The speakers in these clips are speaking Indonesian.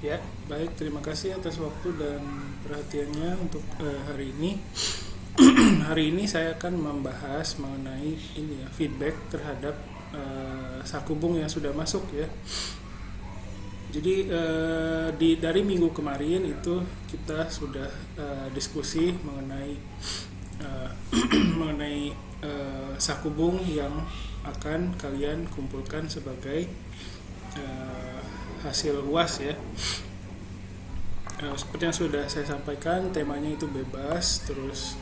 Ya, baik. Terima kasih atas waktu dan perhatiannya untuk hari ini. Hari ini saya akan membahas mengenai ini ya, feedback terhadap sakubung yang sudah masuk ya. Jadi dari minggu kemarin itu kita sudah diskusi mengenai uh, mengenai sakubung yang akan kalian kumpulkan sebagai hasil UAS ya. Seperti yang sudah saya sampaikan, temanya itu bebas, terus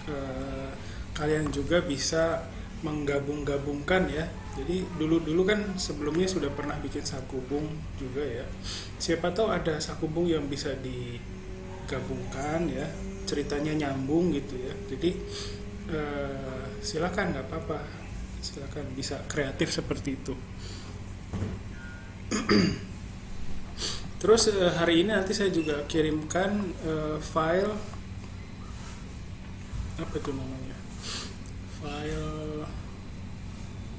kalian juga bisa menggabung-gabungkan ya. Jadi dulu kan sebelumnya sudah pernah bikin sakubung juga ya. Siapa tahu ada sakubung yang bisa digabungkan ya, ceritanya nyambung gitu ya. Jadi silakan, nggak apa-apa, silakan, bisa kreatif seperti itu. Terus hari ini nanti saya juga kirimkan file, apa itu namanya, file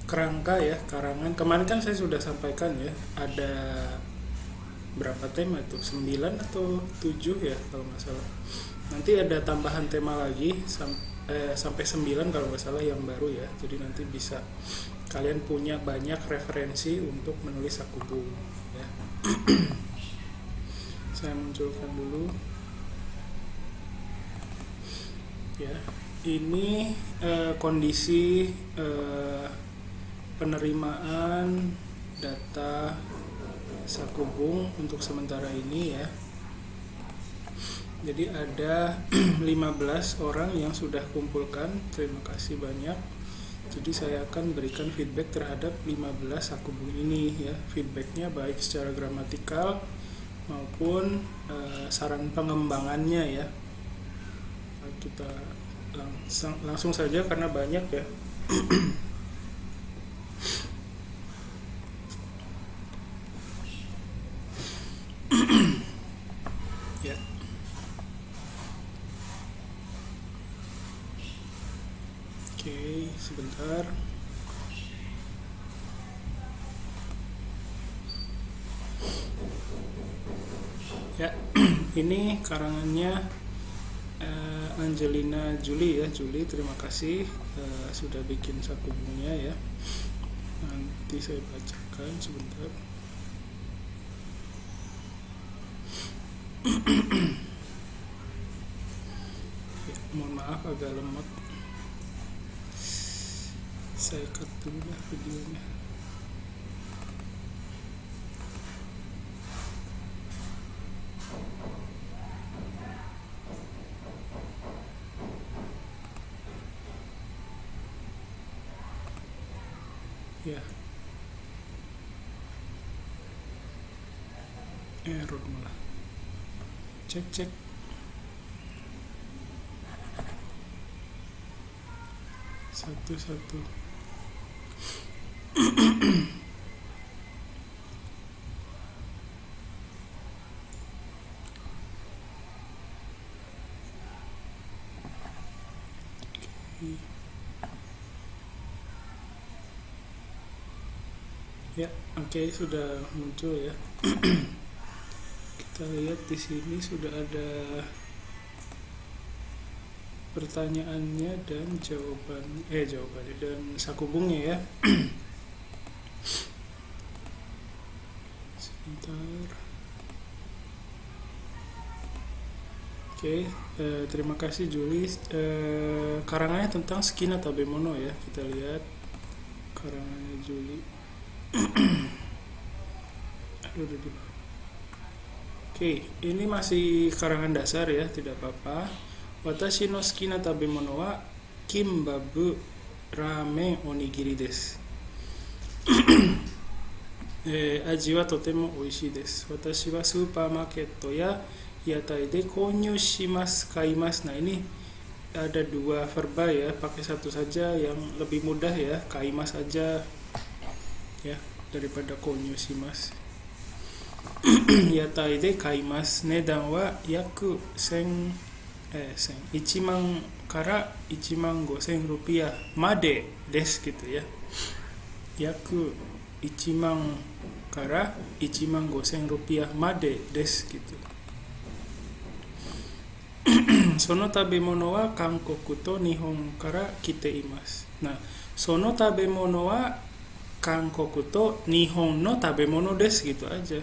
kerangka ya, karangan. Kemarin kan saya sudah sampaikan ya, ada berapa tema itu, 9 atau 7 ya kalau nggak salah. Nanti ada tambahan tema lagi sampai 9 kalau nggak salah yang baru ya. Jadi nanti bisa kalian punya banyak referensi untuk menulis sakubung ya. Saya munculkan dulu ya. Ini kondisi penerimaan data sakubung untuk sementara ini ya. Jadi ada 15 orang yang sudah kumpulkan. Terima kasih banyak. Jadi saya akan berikan feedback terhadap 15 sakubung ini ya. Feedbacknya baik secara gramatikal maupun saran pengembangannya ya. Kita langsung saja karena banyak ya. Ya. Oke, sebentar. Ya, ini karangannya Angelina Julie ya. Julie, terima kasih sudah bikin sakubungnya ya. Nanti saya bacakan sebentar. Ya, mohon maaf agak lemot. Saya cut dulu lah videonya. Ya, error malah. Cek satu. Ya, oke, sudah muncul ya. Kita lihat di sini sudah ada pertanyaannya dan jawabannya dan sakubungnya ya. Sebentar. Oke, terima kasih Julie. Karangannya tentang Skina Tabemono ya. Kita lihat karangannya Julie. Oke, ini masih karangan dasar ya, tidak apa-apa. Watashi no sukina tabemono wa kimbabu ramen onigiri desu. Aji wa totemo oishii desu. Watashi wa supermarket ya yatai de konyū shimasu kaimasu. Nah, ini ada dua verba ya, pakai satu saja yang lebih mudah ya, kaimasu aja ya daripada konyū shimasu. Yatai de kaimasu, nedan wa yaku 1万から1万5,000 rupiah までですgitu ya. Yaku 1万 kara 15000 rupiah made desu gitu. Sono tabemono wa Kankoku to Nihon kara kite imasu. Nah, sono tabemono wa Kankoku to Nihon no tabemono desu gitu aja.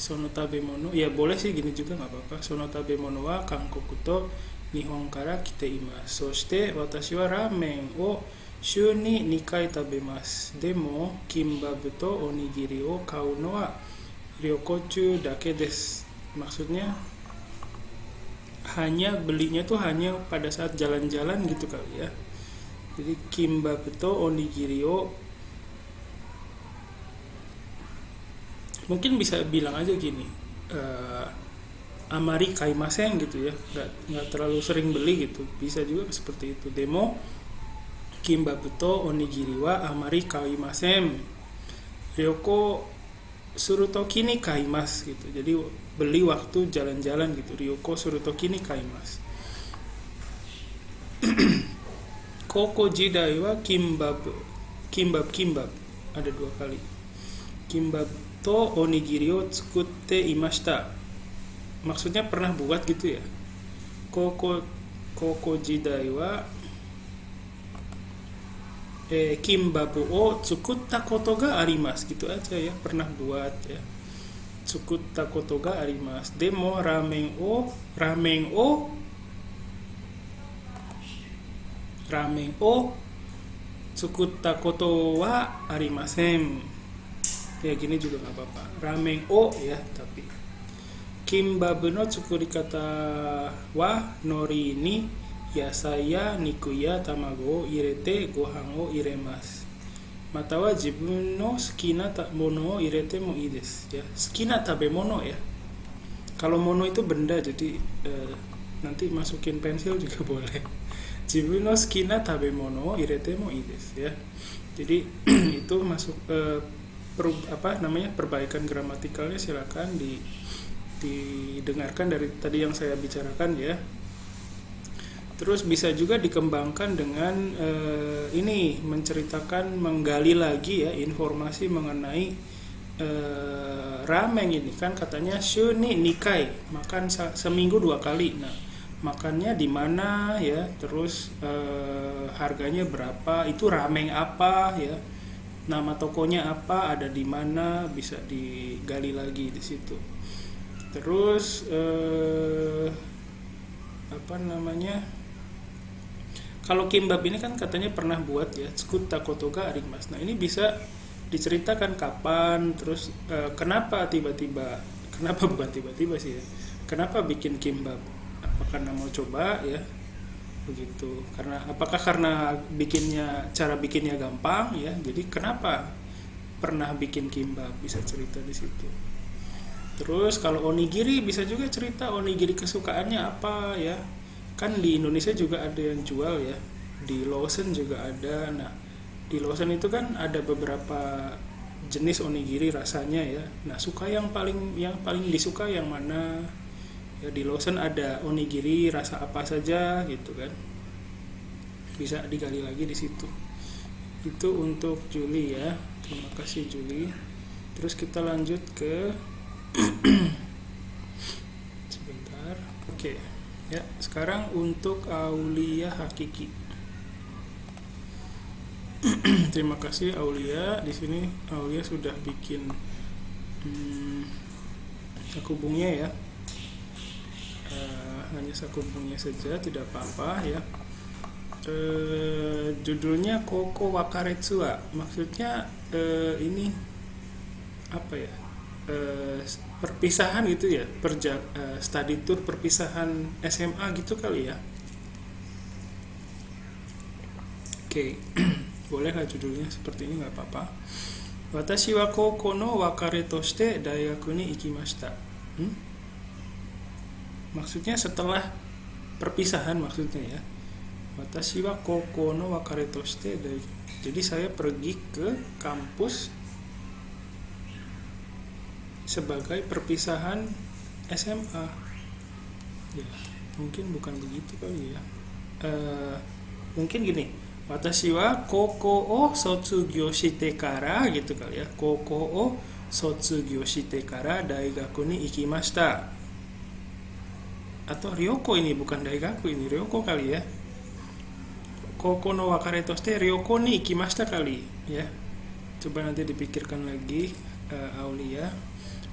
Sono tabemono, ya boleh sih gini juga nggak apa-apa. Sono tabemono wa Kankoku to Nihon kara kite imasu. Soshite watashi wa ramen o shū ni 2回食べます。でも、kimbab to onigiri o kau no wa ryokochu dake desu. Maksudnya hanya belinya tuh hanya pada saat jalan-jalan gitu kali ya. Jadi kimbab to onigiri o, mungkin bisa bilang aja gini, amari kaimasen gitu ya, nggak terlalu sering beli gitu, bisa juga seperti itu. Demo kimbab to onigiri wa amari kaimasen ryoko surutoki ni kaimasu gitu. Jadi beli waktu jalan-jalan gitu. Ryoko surutoki ni kaimasu. Koko jidai wa kimbab ada 2 kali. Kimbab to onigiri o tsukutte imashita. Maksudnya pernah buat gitu ya. Koko jidai wa kimbab o tsukutta koto ga arimasu gitu aja ya, pernah buat ya. Tsukutta koto ga arimasu. Demo ramen o tsukutta koto wa arimasen. Ya gini juga nggak apa-apa. Ramen o ya, tapi kimbab no tsukurikata wa nori ni yasai ya niku ya tamago o irete gohan o iremasu. Mata wa jibun no sukina mono o irete mo ii desu ya. Sukina tabemono ya. Kalau mono itu benda, jadi nanti masukin pensil juga boleh. Jibun no sukina tabemono o irete mo ii desu ya. Jadi itu masuk perbaikan gramatikalnya, silakan didengarkan dari tadi yang saya bicarakan ya. Terus bisa juga dikembangkan dengan ini, menceritakan, menggali lagi ya informasi mengenai ramen ini. Kan katanya shū ni 2 kai, makan seminggu 2 kali. Nah, makannya di mana ya, terus harganya berapa, itu ramen apa ya, nama tokonya apa, ada di mana, bisa digali lagi di situ. Terus kalau kimbab ini kan katanya pernah buat ya, tsukutta koto ga arimasu. Nah, ini bisa diceritakan kapan, terus kenapa bukan tiba-tiba sih ya, kenapa bikin kimbab, apa karena mau coba ya, begitu. Apakah karena cara bikinnya gampang ya, jadi kenapa pernah bikin kimbab, bisa cerita di situ. Terus kalau onigiri bisa juga cerita onigiri kesukaannya apa ya. Kan di Indonesia juga ada yang jual ya, di Lawson juga ada. Nah, di Lawson itu kan ada beberapa jenis onigiri rasanya ya. Nah, yang paling disuka yang mana ya. Di Lawson ada onigiri rasa apa saja gitu kan, bisa digali lagi di situ. Itu untuk Juli ya. Terima kasih Juli. Terus kita lanjut ke sebentar. Oke. Ya, sekarang untuk Aulia Hakiki. Terima kasih Aulia. Di sini Aulia sudah bikin sakubungnya ya. Hanya sakubungnya saja, tidak apa-apa ya. Judulnya Koko Wakaretsu wa. Maksudnya ini apa ya? Perpisahan gitu ya, study tour perpisahan SMA gitu kali ya. Oke. Bolehlah judulnya seperti ini, nggak apa-apa. Watashi wa koko no wakare toshite daigaku ni ikimashita. Maksudnya setelah perpisahan maksudnya ya. Watashi wa koko no wakare toshite daigaku. Jadi saya pergi ke kampus sebagai perpisahan SMA. Ya, mungkin bukan begitu kali ya. Mungkin gini, Watashi wa koukou o sotsugyo shite kara gitu kali ya. Koukou o sotsugyo shite kara daigaku ni ikimashita. Atau ryoko ini bukan daigaku, ini ryoko kali ya. Koko no wakare toshite ryoko ni ikimashita kali ya. Coba nanti dipikirkan lagi Aulia.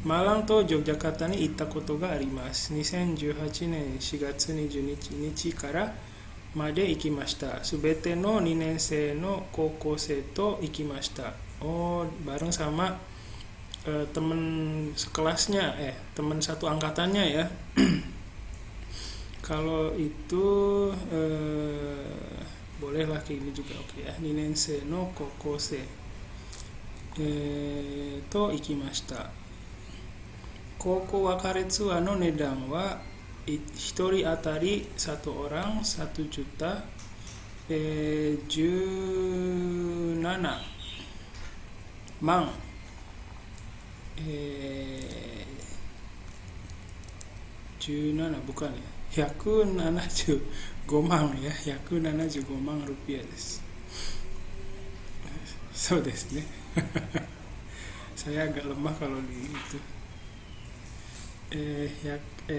Malang to Yogyakarta ni itta koto ga arimasu. 2018年4月22日からまで行きました。すべての2年生の高校生と行きました。Oh, bareng sama teman sekelasnya, teman satu angkatannya ya. Kalau itu bolehlah kayak gini juga, oke ya. 2年生の高校生と行きました。高校別れツアーの値段は1人当たり1orang 1 juta 17 mang 17 bukan ya 175 mang ya 175 mang rupiah desu. So desu ne. Saya agak lemah kalau di itu. 175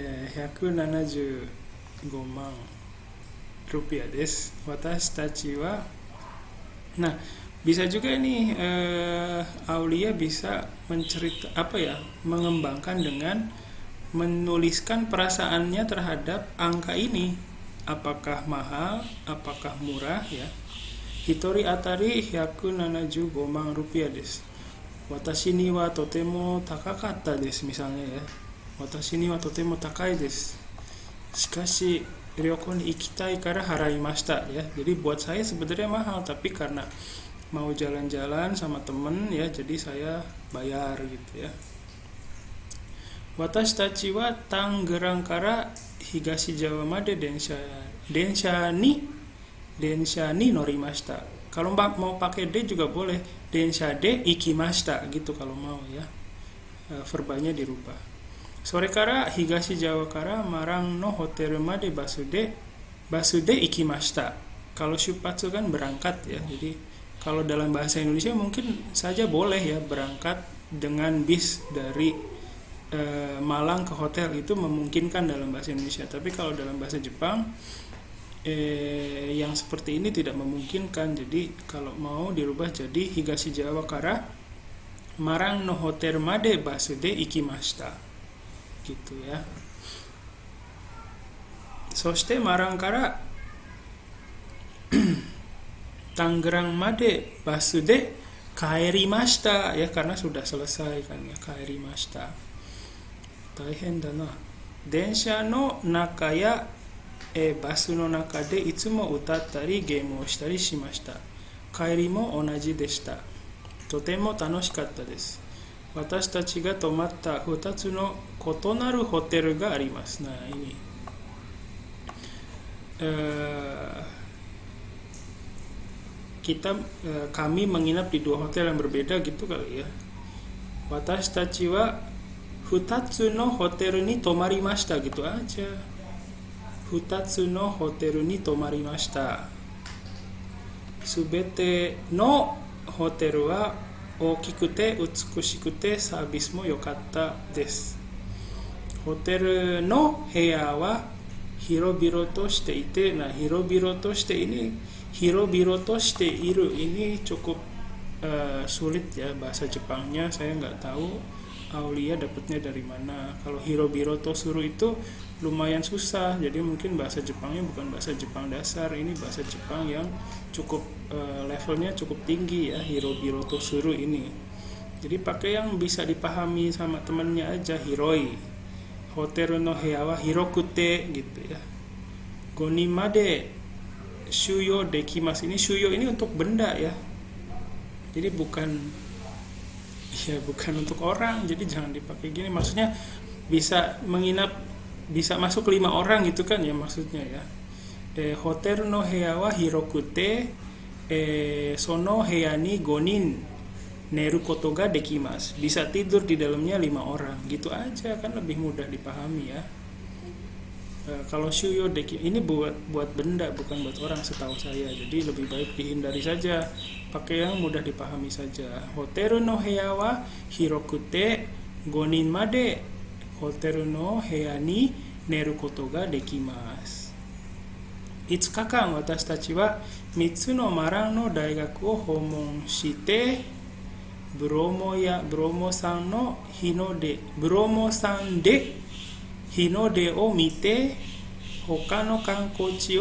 万 rupiah des. Watashi tachi wa. Nah, bisa juga nih Aulia bisa mengembangkan dengan menuliskan perasaannya terhadap angka ini. Apakah mahal, apakah murah ya. Hitori atari 175 man rupiah des. Watashi ni wa totemo takakatta desu misalnya ya. Watashi ni wa totemo takai desu. Shikashi ryoko ni ikitai kara haraimashita ya. Jadi buat saya sebenarnya mahal, tapi karena mau jalan-jalan sama temen ya, jadi saya bayar gitu ya. Watashi tachi wa Tangerang kara Higashi Jawa made densha ni norimashita. Kalau mau pakai D juga boleh. Densha de ikimashita gitu kalau mau ya. Verbanya dirubah. Sore kara Higashi Jawa kara Marang no hotel made basu de ikimashita. Kalau shupatsu kan berangkat ya. Jadi kalau dalam bahasa Indonesia mungkin saja boleh ya, berangkat dengan bis dari Malang ke hotel, itu memungkinkan dalam bahasa Indonesia. Tapi kalau dalam bahasa Jepang yang seperti ini tidak memungkinkan. Jadi kalau mau dirubah jadi Higashi Jawa kara Marang no hotel made basu de ikimashita gitu ya. Soshite Marang kara Tangerang made basu de kaerimashita ya, karena sudah selesai kan ya, kaerimashita. Taihen da na. Densha no naka ya basu no naka de itsumo utattari geimu o shitari shimashita. Kaeri mo onaji deshita. Totemo tanoshikatta desu. Watashi tachi ga tomatta 2つの異なるホテルがあります. Nah, ini kami menginap di 2 hotel yang berbeda gitu kali ya. Watashi tachi wa 2つのホテルに泊まりましたgitu aja. 2つのホテルに泊まりました。すべてのホテルは大きくて美しくてサービスも良かったです。ホテルの部屋は広々としていて、nah広々としてini cukup sulit ya bahasa Jepangnya, saya nggak tahu Aulia dapatnya dari mana. Kalau hirobiroto suru itu lumayan susah, jadi mungkin bahasa Jepangnya bukan bahasa Jepang dasar, ini bahasa Jepang yang cukup levelnya cukup tinggi ya, hirobiroto suru ini. Jadi pakai yang bisa dipahami sama temannya aja, hiroi. Hotel no heya wa hirokute gitu ya. Goni made shuyo dekimasu. Ini shuyo ini untuk benda ya. Jadi bukan untuk orang, jadi jangan dipakai gini. Maksudnya bisa menginap, bisa masuk 5 orang gitu kan ya maksudnya ya. Hotel no heya wa hirokute sono heya ni gonin neru koto ga dekimasu. Bisa tidur di dalamnya 5 orang gitu aja kan, lebih mudah dipahami ya. Kalau shuyo deki ini buat benda, bukan buat orang setahu saya. Jadi lebih baik dihindari saja. Pakai yang mudah dipahami saja. Hotel no heya wa hirokute 5 人 made hotel no heya ni neru koto ga dekimasu. 5日間私たちは3つのマランの大学を訪問してブロモ山で日の出を見て他の観光地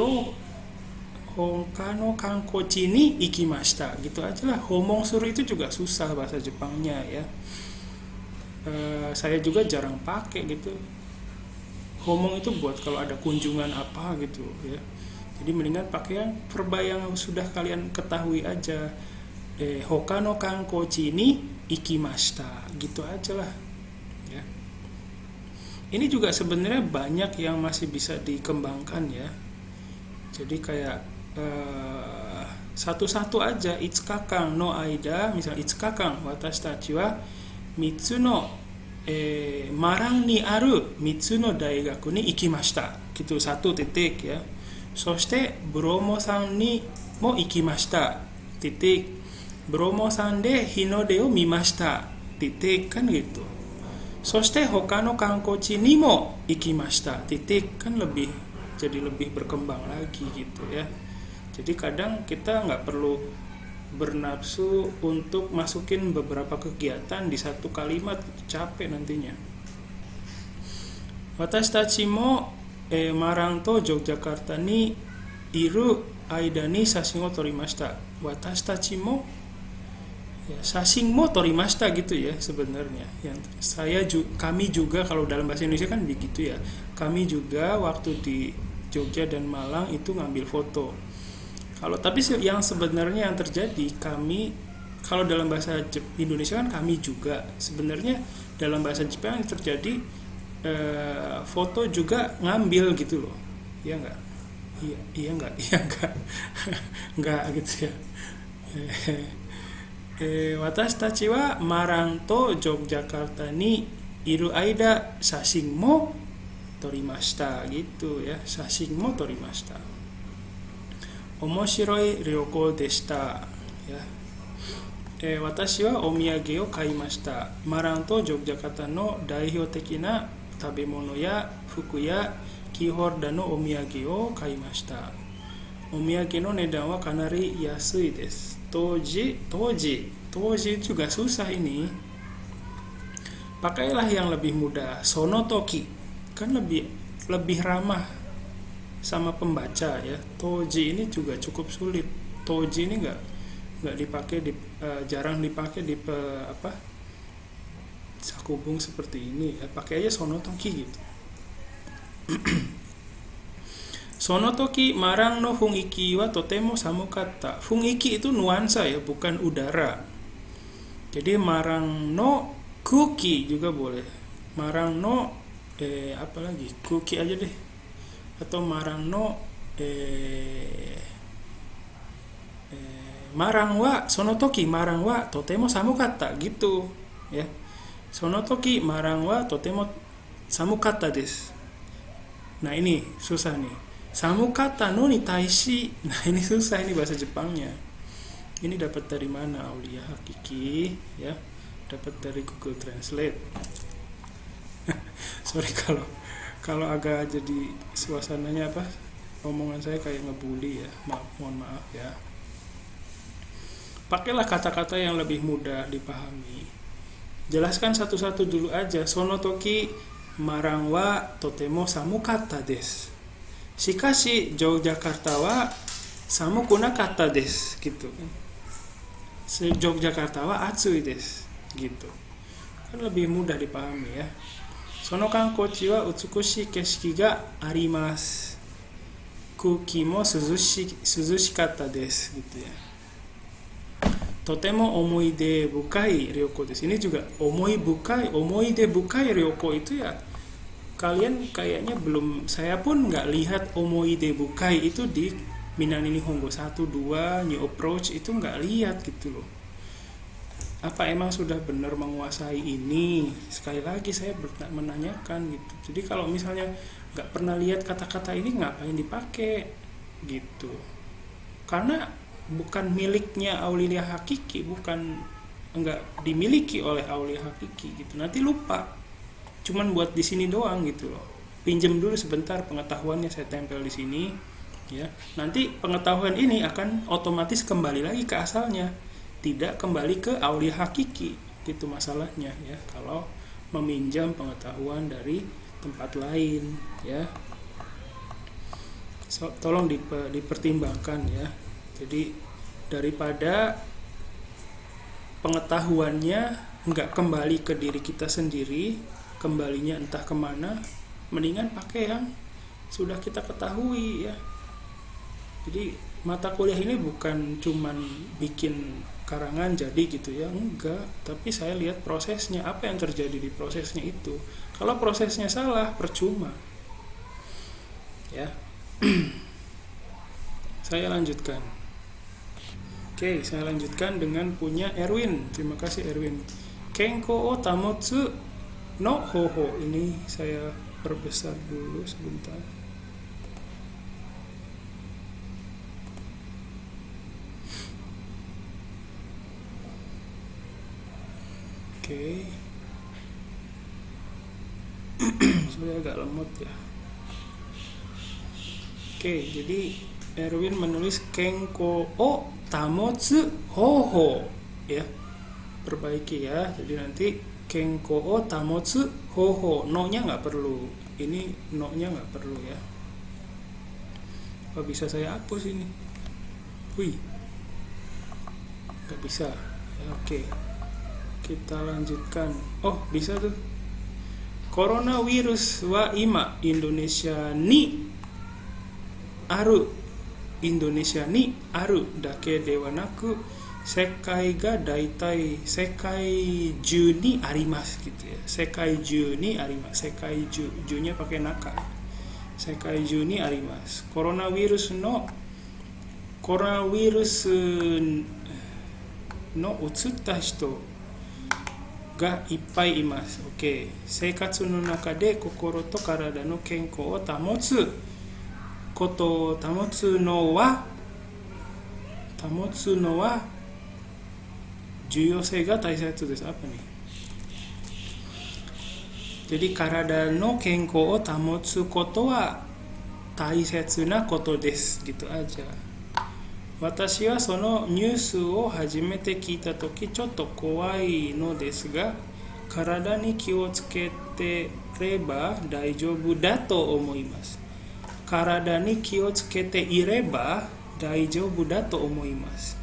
に行きました。Gitu aja lah. Homong suru itu juga susah bahasa Jepangnya ya. Saya juga jarang pakai gitu. Homong itu buat kalau ada kunjungan apa gitu ya. Jadi mendingan pakai yang verba yang sudah kalian ketahui aja. Hoka no kankochi ni ikimashita. Gitu aja lah. Ya. Ini juga sebenarnya banyak yang masih bisa dikembangkan ya. Jadi kayak satu-satu aja. Itsukakang no aida, misalnya itsukakang watashi tachi wa mitsu no marang ni aru mitsu no daigaku ni ikimashita. Gitu, 1 titik ya. そしてブロモ山にも行きました。titik. ブロモ山で日の出を見ました。titik kan gitu. そして他の観光地にも行きました。titik kan jadi lebih berkembang lagi gitu ya. Jadi kadang kita nggak perlu bernafsu untuk masukin beberapa kegiatan di satu kalimat, capek nantinya. Watashi tachi mo Marang to Yogyakarta ni iru aida ni sashin o torimashita. Watashi tachi mo sashin mo torimashita gitu ya sebenarnya. Kami juga kalau dalam bahasa Indonesia kan begitu ya. Kami juga waktu di Jogja dan Malang itu ngambil foto. Tapi yang sebenarnya yang terjadi kami, kalau dalam bahasa Indonesia kan kami juga. Sebenarnya dalam bahasa Jepang yang terjadi foto juga ngambil gitu loh, iya nggak? Iya nggak? Nggak gitu ya. Watashi tachi wa Marang to Yogyakarta ni iru aida sashin mo torimashita gitu ya. Sashin mo torimashita. Omoshiroi ryoko deshita ya. Watashi wa omiyage o kaimashita. Marang to Yogyakarta no daihyouteki na 食べ物や服やキーホルダーのお土産を買いました。お土産の値段はかなり安いです。当時juga susah ini. Pakailah yang lebih mudah. Sonotoki kan lebih ramah sama pembaca ya. Toji ini juga cukup sulit. Toji ini nggak dipakai jarang dipakai di sakubung seperti ini ya, pakai aja sonotoki gitu. Sonotoki marang no fungiki wa totemo samukata. Fungiki itu nuansa ya, bukan udara. Jadi marang no kuki juga boleh. Marang no apa lagi? Kuki aja deh. Atau marang no marang wa sonotoki marang wa totemo samukata gitu ya. Sonotoki marang wa totemo samukata desu. Nah ini susah nih. Samukata no ni taishi. Nah ini susah, ini bahasa Jepangnya. Ini dapat dari mana Aulia Hakiki ya? Dapat dari Google Translate. Sorry kalau agak jadi suasananya omongan saya kayak ngebully ya. Mohon maaf ya. Pakailah kata-kata yang lebih mudah dipahami. Jelaskan satu-satu dulu aja. Sonotoki marang wa totemo samukata desu. Shikashi Yogyakarta wa samukunakata desu gitu kan. Yogyakarta wa atsui desu gitu. Kan lebih mudah dipahami ya. Sono kankochi wa utsukushi keshiki ga arimasu. Kuki mo suzushikatta desu gitu ya. Totemo omoide bukai ryoko desu. Ini juga omoide bukai ryoko itu ya. Kalian kayaknya belum, saya pun nggak lihat omoide bukai itu di Minani Nihongo 1, 2, New Approach itu nggak lihat gitu loh. apa emang sudah benar menguasai ini? Sekali lagi saya menanyakan gitu. Jadi kalau misalnya nggak pernah lihat kata-kata ini, ngapain dipakai gitu? Karena bukan miliknya aulia hakiki, bukan, nggak dimiliki oleh aulia hakiki gitu. Nanti lupa, cuman buat di sini doang gitu loh. Pinjem dulu sebentar pengetahuannya, saya tempel di sini ya. Nanti pengetahuan ini akan otomatis kembali lagi ke asalnya, tidak kembali ke aulia hakiki. Itu masalahnya ya, kalau meminjam pengetahuan dari tempat lain ya. Tolong dipertimbangkan ya. Jadi daripada pengetahuannya nggak kembali ke diri kita sendiri, kembalinya entah kemana, mendingan pakai yang sudah kita ketahui ya. Jadi mata kuliah ini bukan cuman bikin karangan jadi gitu ya, enggak, tapi saya lihat prosesnya, apa yang terjadi di prosesnya itu. Kalau prosesnya salah, percuma ya. Saya lanjutkan. Oke, saya lanjutkan dengan punya Erwin. Terima kasih Erwin. Kenko o tamotsu no hoho. Ini saya perbesar dulu sebentar. Oke. Saya agak lemot ya. Oke, jadi Erwin menulis Kenko o tamotsu hoho ya. Perbaiki ya. Jadi nanti Kenko o tamotsu hoho. No-nya nggak perlu. Ini no-nya nggak perlu ya. Apa bisa saya hapus ini? Wih. Nggak bisa. Ya, oke. Kita lanjutkan. Oh, bisa tuh. Coronavirus wa ima Indonesia ni aru. Indonesia ni aru dake de wa naku sekai ga daitai sekai ju ni arimasu gitu ya. Sekai ju ni arimasu. Sekai ju-nya pakai naka. Sekai ju ni arimasu. Coronavirus no utsutta hitoがいっぱいいます。OK。生活の中で心と体の健康を保つのは重要性が大切です。Apa nih? Jadi 体の健康を保つことは大切なことです。gitu aja。私はそのニュースを初めて聞いたときちょっと怖いのですが、体に気をつけてれば大丈夫だと思います。体に気をつけていれば大丈夫だと思います。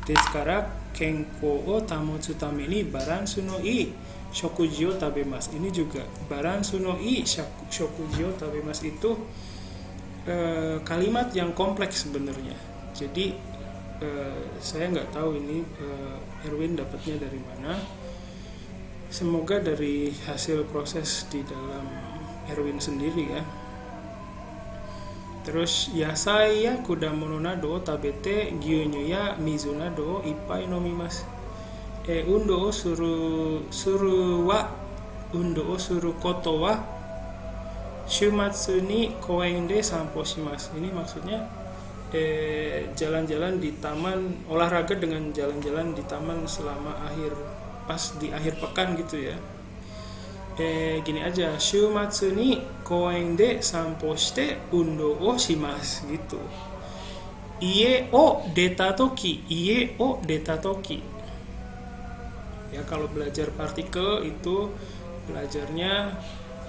ですから健康を保つためにバランスのいい食事を食べます。Ini juga バランスのいい食事を食べます itu kalimat yang kompleks sebenarnya. Jadi saya nggak tahu ini Erwin dapatnya dari mana. Semoga dari hasil proses di dalam Erwin sendiri ya. Terus yasai ya kudamono nado tabete gyunyu ya mizu nado ippai nomimasu. Undo o suru koto wa shumatsu ni koen de sanpo shimasu. Ini maksudnya jalan-jalan di taman, olahraga dengan jalan-jalan di taman selama pas di akhir pekan gitu ya. Gini aja, shumatsu ni koen de sanpo shite undo o shimasu gitu. Ie o deta toki. Ya, kalau belajar partikel itu belajarnya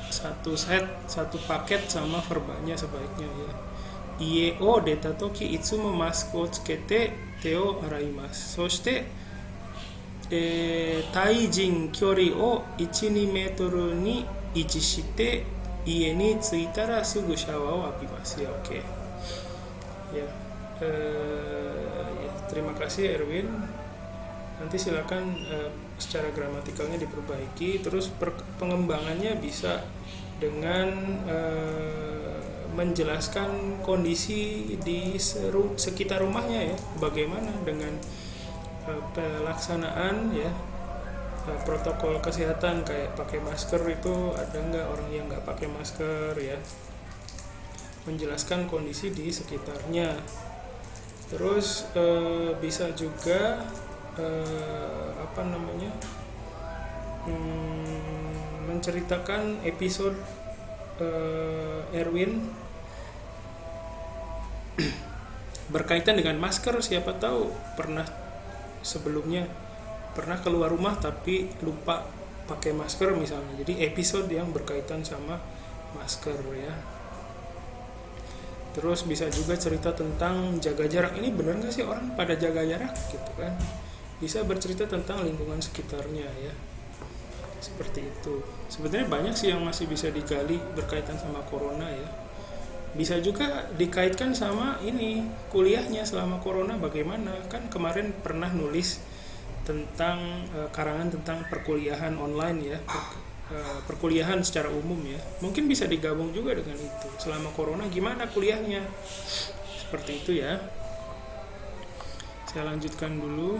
satu paket sama verbanya sebaiknya ya. Ie o deta toki itsumo masku o tsukete te o araimasu. Soshite taijin kyori o 1-2 meter ni ichi shite ie ni tsuitara sugu shawa o abimasu ya. Oke. Ya. Terima kasih Erwin. Nanti silakan secara gramatikalnya diperbaiki. Terus pengembangannya bisa dengan menjelaskan kondisi di sekitar rumahnya ya, bagaimana dengan pelaksanaan ya protokol kesehatan kayak pakai masker itu ada nggak orang yang nggak pakai masker ya, menjelaskan kondisi di sekitarnya. Terus bisa juga menceritakan episode Erwin berkaitan dengan masker. Siapa tahu sebelumnya pernah keluar rumah tapi lupa pakai masker misalnya. Jadi episode yang berkaitan sama masker ya. Terus bisa juga cerita tentang jaga jarak. Ini benar nggak sih orang pada jaga jarak gitu kan? Bisa bercerita tentang lingkungan sekitarnya ya. Seperti itu. Sebenarnya banyak sih yang masih bisa digali berkaitan sama corona ya. Bisa juga dikaitkan sama ini kuliahnya selama corona bagaimana. Kan kemarin pernah nulis tentang karangan tentang perkuliahan online ya, perkuliahan secara umum ya. Mungkin bisa digabung juga dengan itu. Selama corona gimana kuliahnya? Seperti itu ya. Saya lanjutkan dulu.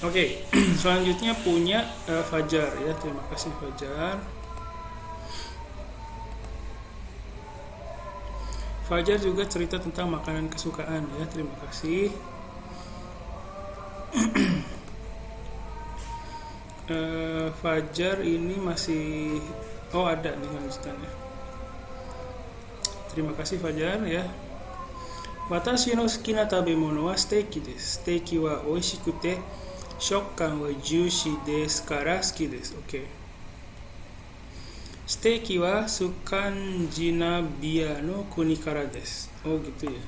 Oke, selanjutnya punya Fajar ya. Terima kasih Fajar. Fajar juga cerita tentang makanan kesukaan ya. Terima kasih. Fajar ini masih ada nih lanjutannya. Terima kasih Fajar ya. Watashi no suki na tabemono wa steiki desu. Steiki wa oishikute, shokkan wa juicy desu kara suki desu. Oke. Steiki wa Skandinavia no kuni kara desu. Oh gitu ya.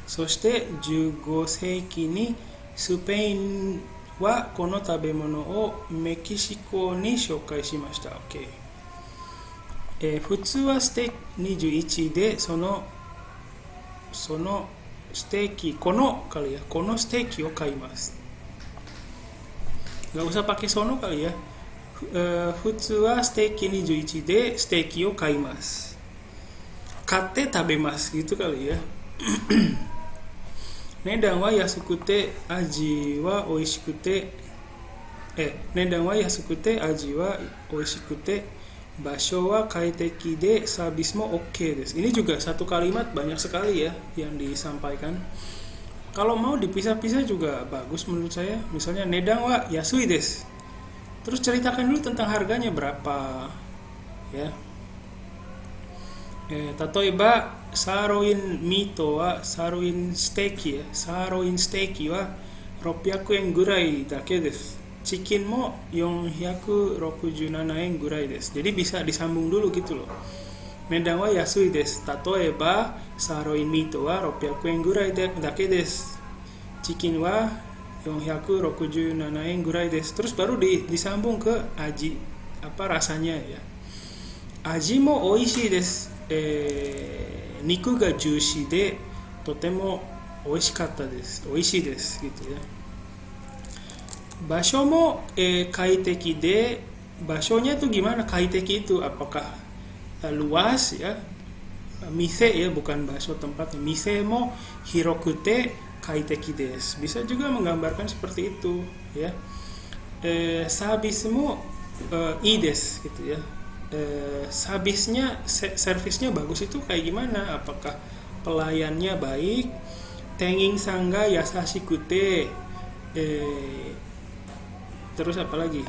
Soshite 15 seiki ni スペインはこの食べ物をメキシコに紹介しました。OK。普通はステーキ21でそのステーキこのステーキを買います。Gak usah pakai sono kali ya. 普通はステーキ21でステーキを買います。買って食べますgitu kali ya. Nedang wa yasukute aji wa oishikute Nedang wa yasukute aji wa oishikute basho wa kaiteki de sabis mo oke desu. Ini juga satu kalimat banyak sekali ya yang disampaikan. Kalau mau dipisah-pisah juga bagus menurut saya. Misalnya nedang wa yasui desu. Terus ceritakan dulu tentang harganya berapa ya. Tatoeba saroin mito wa saroin steaki ya. Saroin steaki wa 600 yen gurai dake desu. Chicken mo 467 yen gurai desu. Jadi bisa disambung dulu gitu loh. Nedang wa yasui desu. Tatoeba saroin mito wa 600 yen gurai dake desu. Chicken wa 467 yen gurai desu. Terus baru disambung ke aji, rasanya ya. Aji mo oishii desu. 肉がジューシーでとても美味しかったです。美味しいですgitu ya. 場所も、快適で Bashonya itu gimana? Kaiteki itu apakah luas ya? Mise ya, bukan baso tempatnya. Mise mo hirokute kaiteki desu. Bisa juga menggambarkan seperti itu ya. Service mo ii desu gitu ya. Servisnya bagus itu kayak gimana? Apakah pelayannya baik? Tenging sangga yasashikute. Terus apa lagi?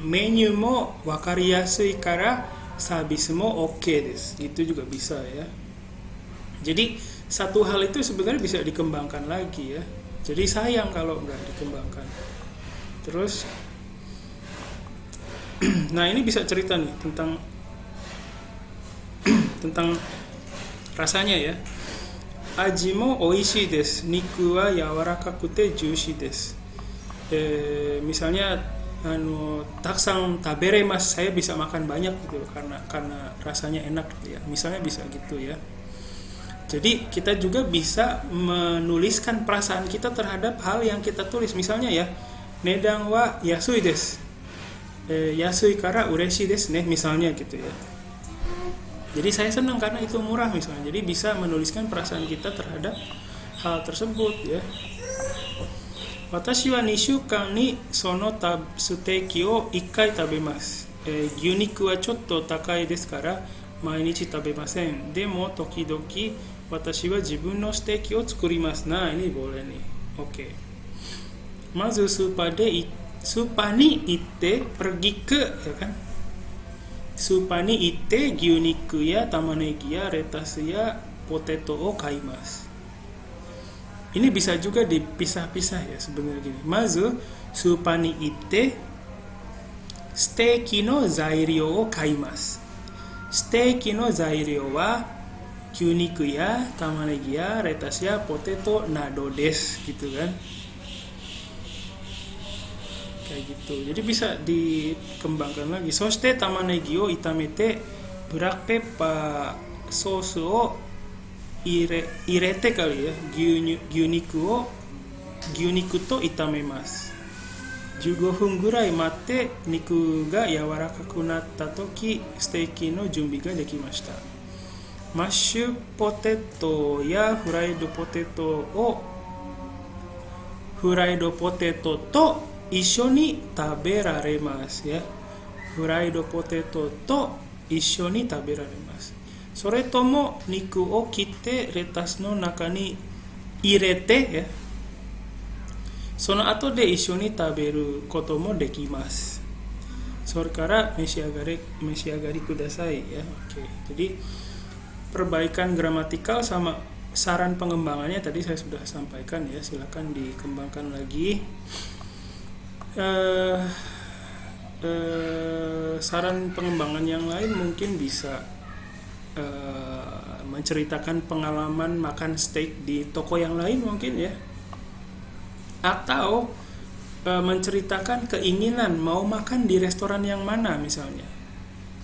Menu mo wakari yasui kara service mo oke desu. Itu juga bisa ya. Jadi satu hal itu sebenarnya bisa dikembangkan lagi ya. Jadi sayang kalau nggak dikembangkan. Terus nah ini bisa cerita nih tentang rasanya ya. Aji mo oishii desu. Niku wa yawarakakute juicy desu. Misalnya taksan taberemas, saya bisa makan banyak gitu karena rasanya enak gitu ya. Misalnya bisa gitu ya. Jadi kita juga bisa menuliskan perasaan kita terhadap hal yang kita tulis. Misalnya ya, nedang wa yasui desu. Yasui kara ureshi desu ne, misalnya gitu ya. Jadi saya senang karena itu murah misalnya. Jadi bisa menuliskan perasaan kita terhadap hal tersebut ya. 私は2週間にそのステーキを1回食べます。牛肉はちょっと高いですから毎日食べません。でも時々私は自分のステーキを作ります。Nah, ini boleh nih. Oke. まずスーパーに行ってpergi ke, ya kan? スーパーに行って牛肉や玉ねぎやレタスやポテトを買います。Ini bisa juga dipisah-pisah ya sebenarnya gini. Mazu supa ni itte steaki no zairyo o kaimasu. Steaki no zairyo wa gyuniku ya, tamanegi ya, retas ya, potato nado desu gitu kan. Kayak gitu. Jadi bisa dikembangkan lagi. Soshite tamanegi o itamete black pepper sauce o irete kali ya, gyuniku to itamemasu. 15分ぐらい待って肉が柔らかくなった時、ステーキの準備ができました。マッシュポテトやフライドポテトと一緒に食べられますや。フライドポテトと一緒に食べられます。それとも肉を切ってレタスの中に入れてや、その後で一緒に食べることもできます。それから召し上がりくださいya. Oke. Jadi perbaikan gramatikal sama saran pengembangannya tadi saya sudah sampaikan ya, silakan dikembangkan lagi. Saran pengembangan yang lain mungkin bisa menceritakan pengalaman makan steak di toko yang lain mungkin ya, atau menceritakan keinginan mau makan di restoran yang mana misalnya,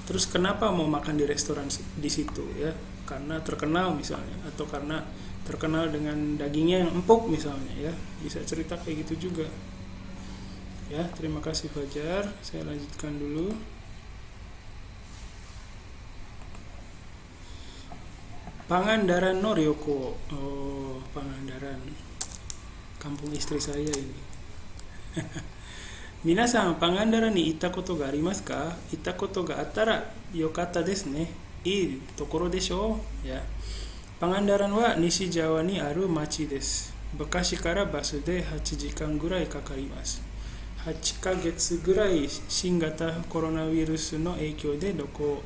terus kenapa mau makan di restoran di situ ya, karena terkenal misalnya, atau karena terkenal dengan dagingnya yang empuk misalnya ya, bisa cerita kayak gitu juga ya. Terima kasih Fajar, saya lanjutkan dulu. Pangandaran no Ryoko. Oh, Pangandaran. Kampung istri saya ini. Minasan, Pangandaran ni itta koto ga arimasu ka? Itta koto ga attara yokatta desu ne. Ii tokoro desho? Ya. Pangandaran wa Nishi Jawa ni aru machi desu. Bakashi kara basu de 8 jikan gurai kakarimasu. 8ヶ月ぐらい新型コロナウイルスの影響でどこ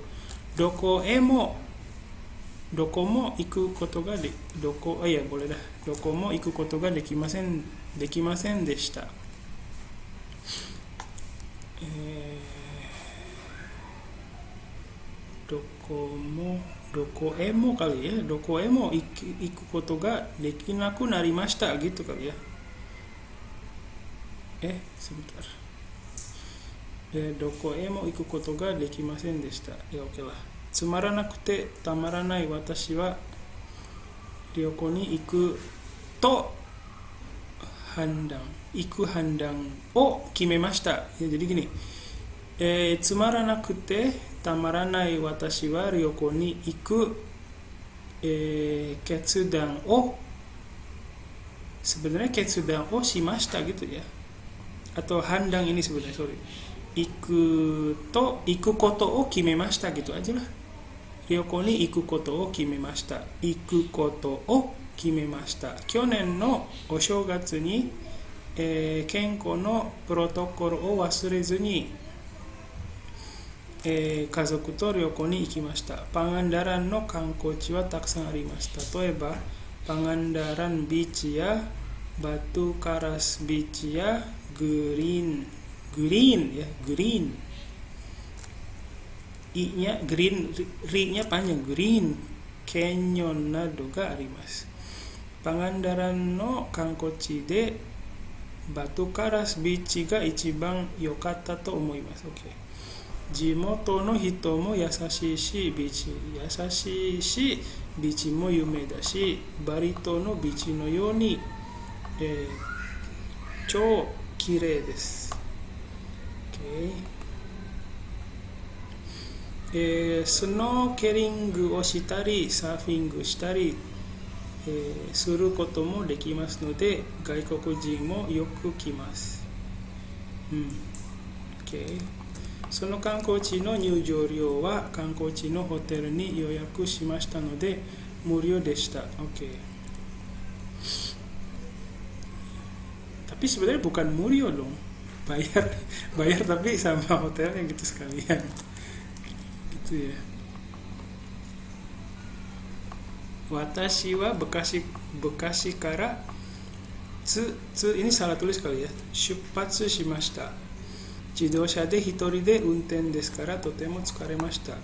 も行くことができませんでした。どこへも kali ya, どこへも行くことができなくなりましたgitu kali ya. Sebentar. どこへも行くことができませんでした。いや、OK lah。つまらなくてたまらない私は旅行に行く判断を決めました。Jadi gini, つまらなくてたまらない私は旅行に行く、決断を sebenarnya 決断をしましたgitu ya, atau handang ini sebenarnya行くことを決めましたgitu aja lah. 旅行に行くことを決めました。去年のお正月に、健康のプロトコルを忘れずに、家族と旅行に行きました。パンガンダランの観光地はたくさんあります。例えばパンガンダランビーチやバトゥカラスビーチやグリーンI-nya green, ri-nya panjang, green canyon nado ga arimasu. Pangandaran no kankochi de Batu Karas bichi ga ichiban yokatta to omoimasu. Okay. Jimoto no hito mo yasashi shi bichi mo yume da shi, Barito no bichi no you ni chou kirei desu. Okay. スノーケリングをしたりサーフィングしたり、することもできますので、外国人もよく来ます。OK。その観光地の入場料は観光地のホテルに予約しましたので無料でした。OK。Tapi sebenarnya bukan murio dong. Bayar tapi sama hotelnya gitu sekalian. Gitu ya. Watashi wa Bekasi kara ini salah tulis kali ya. Shuppatsu shimashita. 自動車で一人で運転ですからとても疲れました。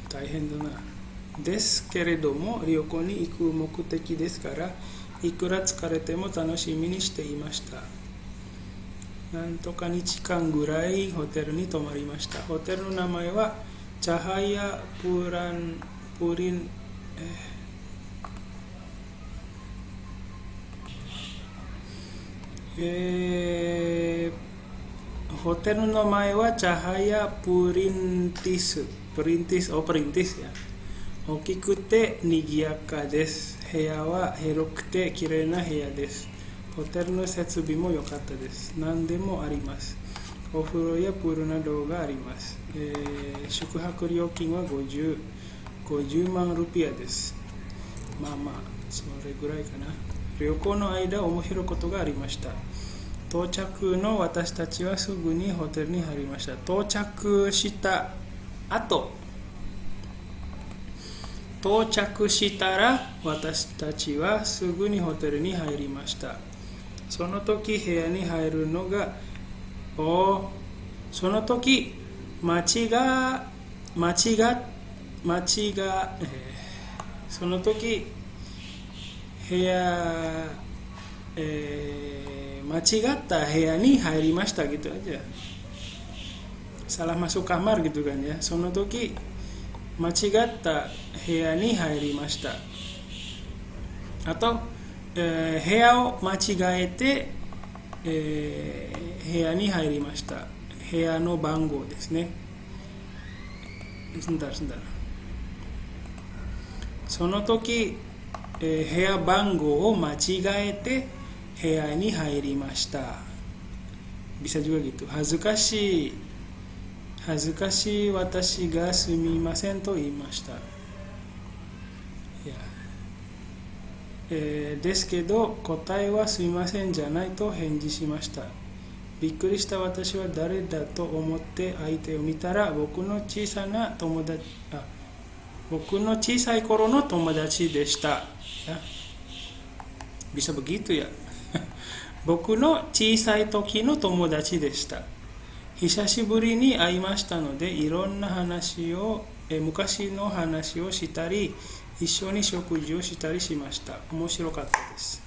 大変だな。ですけれども旅行に行く目的ですからいくら疲れても楽しみにしていました。なんとか日間ぐらいホテルに泊まりました。ホテルの名前はチャハヤプリンホテルの名前はチャハヤプリンティスや。大きくて賑やかです。部屋は広くて綺麗な部屋です。ホテルの設備も良かったです。何でもあります。お風呂やプールなどがあります。宿泊料金は50万ルピアです。まあそれぐらいかな。旅行の間面白いことがありました。到着の私たちはすぐにホテルに入りました。到着したら私たちはすぐにホテルに入りました。その時部屋に入るのがその時間違った部屋に入りましたgitu aja. Salah masuk kamar gitu kan ya. その時間違った部屋に入りました。あと、部屋を間違えて、部屋に入りました。部屋の番号ですね。sebentar。その時、部屋番号を間違えて部屋に入りました。bisa juga gitu. 恥ずかしい私がすみませんと言いました。ですけど答えはすみませんじゃないと返事しました。びっくりした私は誰だと思って相手を見たら僕の小さい頃の友達でした。bisa begitu ya. 僕の小さい時の友達でした。久しぶりに会いましたのでいろんな昔の話をしたり一緒に食事をしたりしました。面白かったです。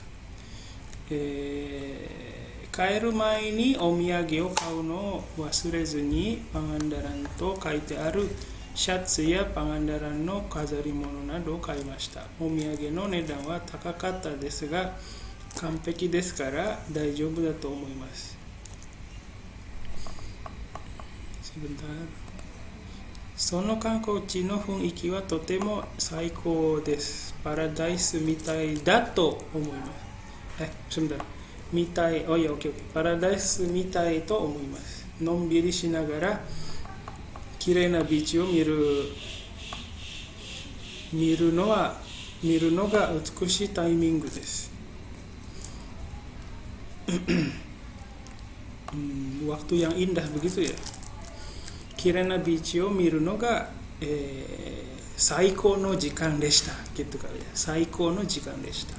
帰る前にお土産を買うのを忘れずにパンダランと書いてあるシャツやパンダランの飾り物などを買いました。お土産の値段は高かったですが完璧ですから大丈夫だと思います。その観光地の雰囲気はとても最高です。パラダイスみたいだと思います。パラダイスみたいと思います。のんびりしながら綺麗なビーチを見るのが美しいタイミングです。waktu yang indah begitu ya. 綺麗なビーチを見るのが、最高の時間でしたgitu kali ya. 最高の時間でした。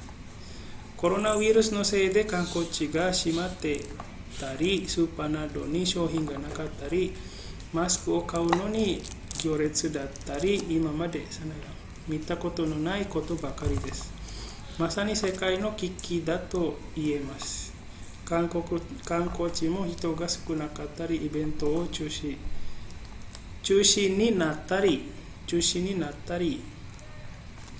コロナウイルスのせいで観光地が閉まってたりスーパーなどに商品がなかったりマスクを買うのに行列だったり今まで見たことのないことばかりです。まさに世界の危機だと言えます。観光地も人が少なかったりイベントを中止になったり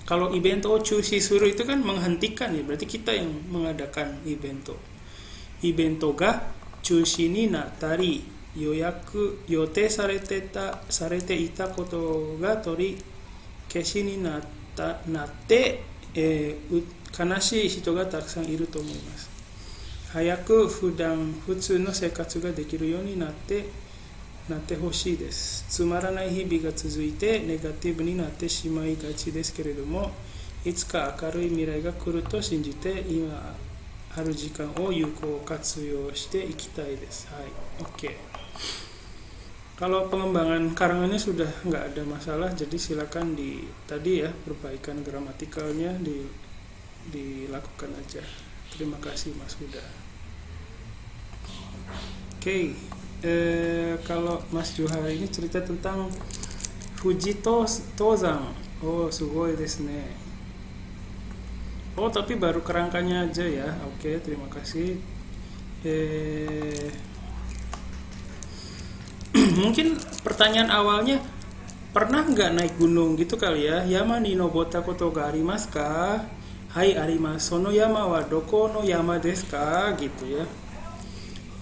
kalau event cushi suruh itu kan menghentikan ya, berarti kita yang mengadakan evento ga cushi ni nattari yote sarete ita koto ga tori keshi ni なって、悲しい人がたくさんいると思います。早く普通の生活ができるようになってほしいです。つまらない日々が続いてネガティブになってしまいがちですけれども、いつか明るい未来が来ると信じて今ある時間を有効活用していきたいです。はい、oke. Kalau pengembangan karangannya sudah nggak ada masalah, jadi silakan tadi ya perbaikan gramatikalnya dilakukan aja. Terima kasih Mas Huda. Oke, kalau Mas Johar ini cerita tentang Fuji Tozan. Oh, sugoi desu ne. Oh, tapi baru kerangkanya aja ya. Oke, terima kasih. Mungkin pertanyaan awalnya, pernah nggak naik gunung gitu kali ya? Yama ni nobota koto ga arimasu ka? Hai arimasu. Sono yama wa doko no yama desu ka? Gitu ya.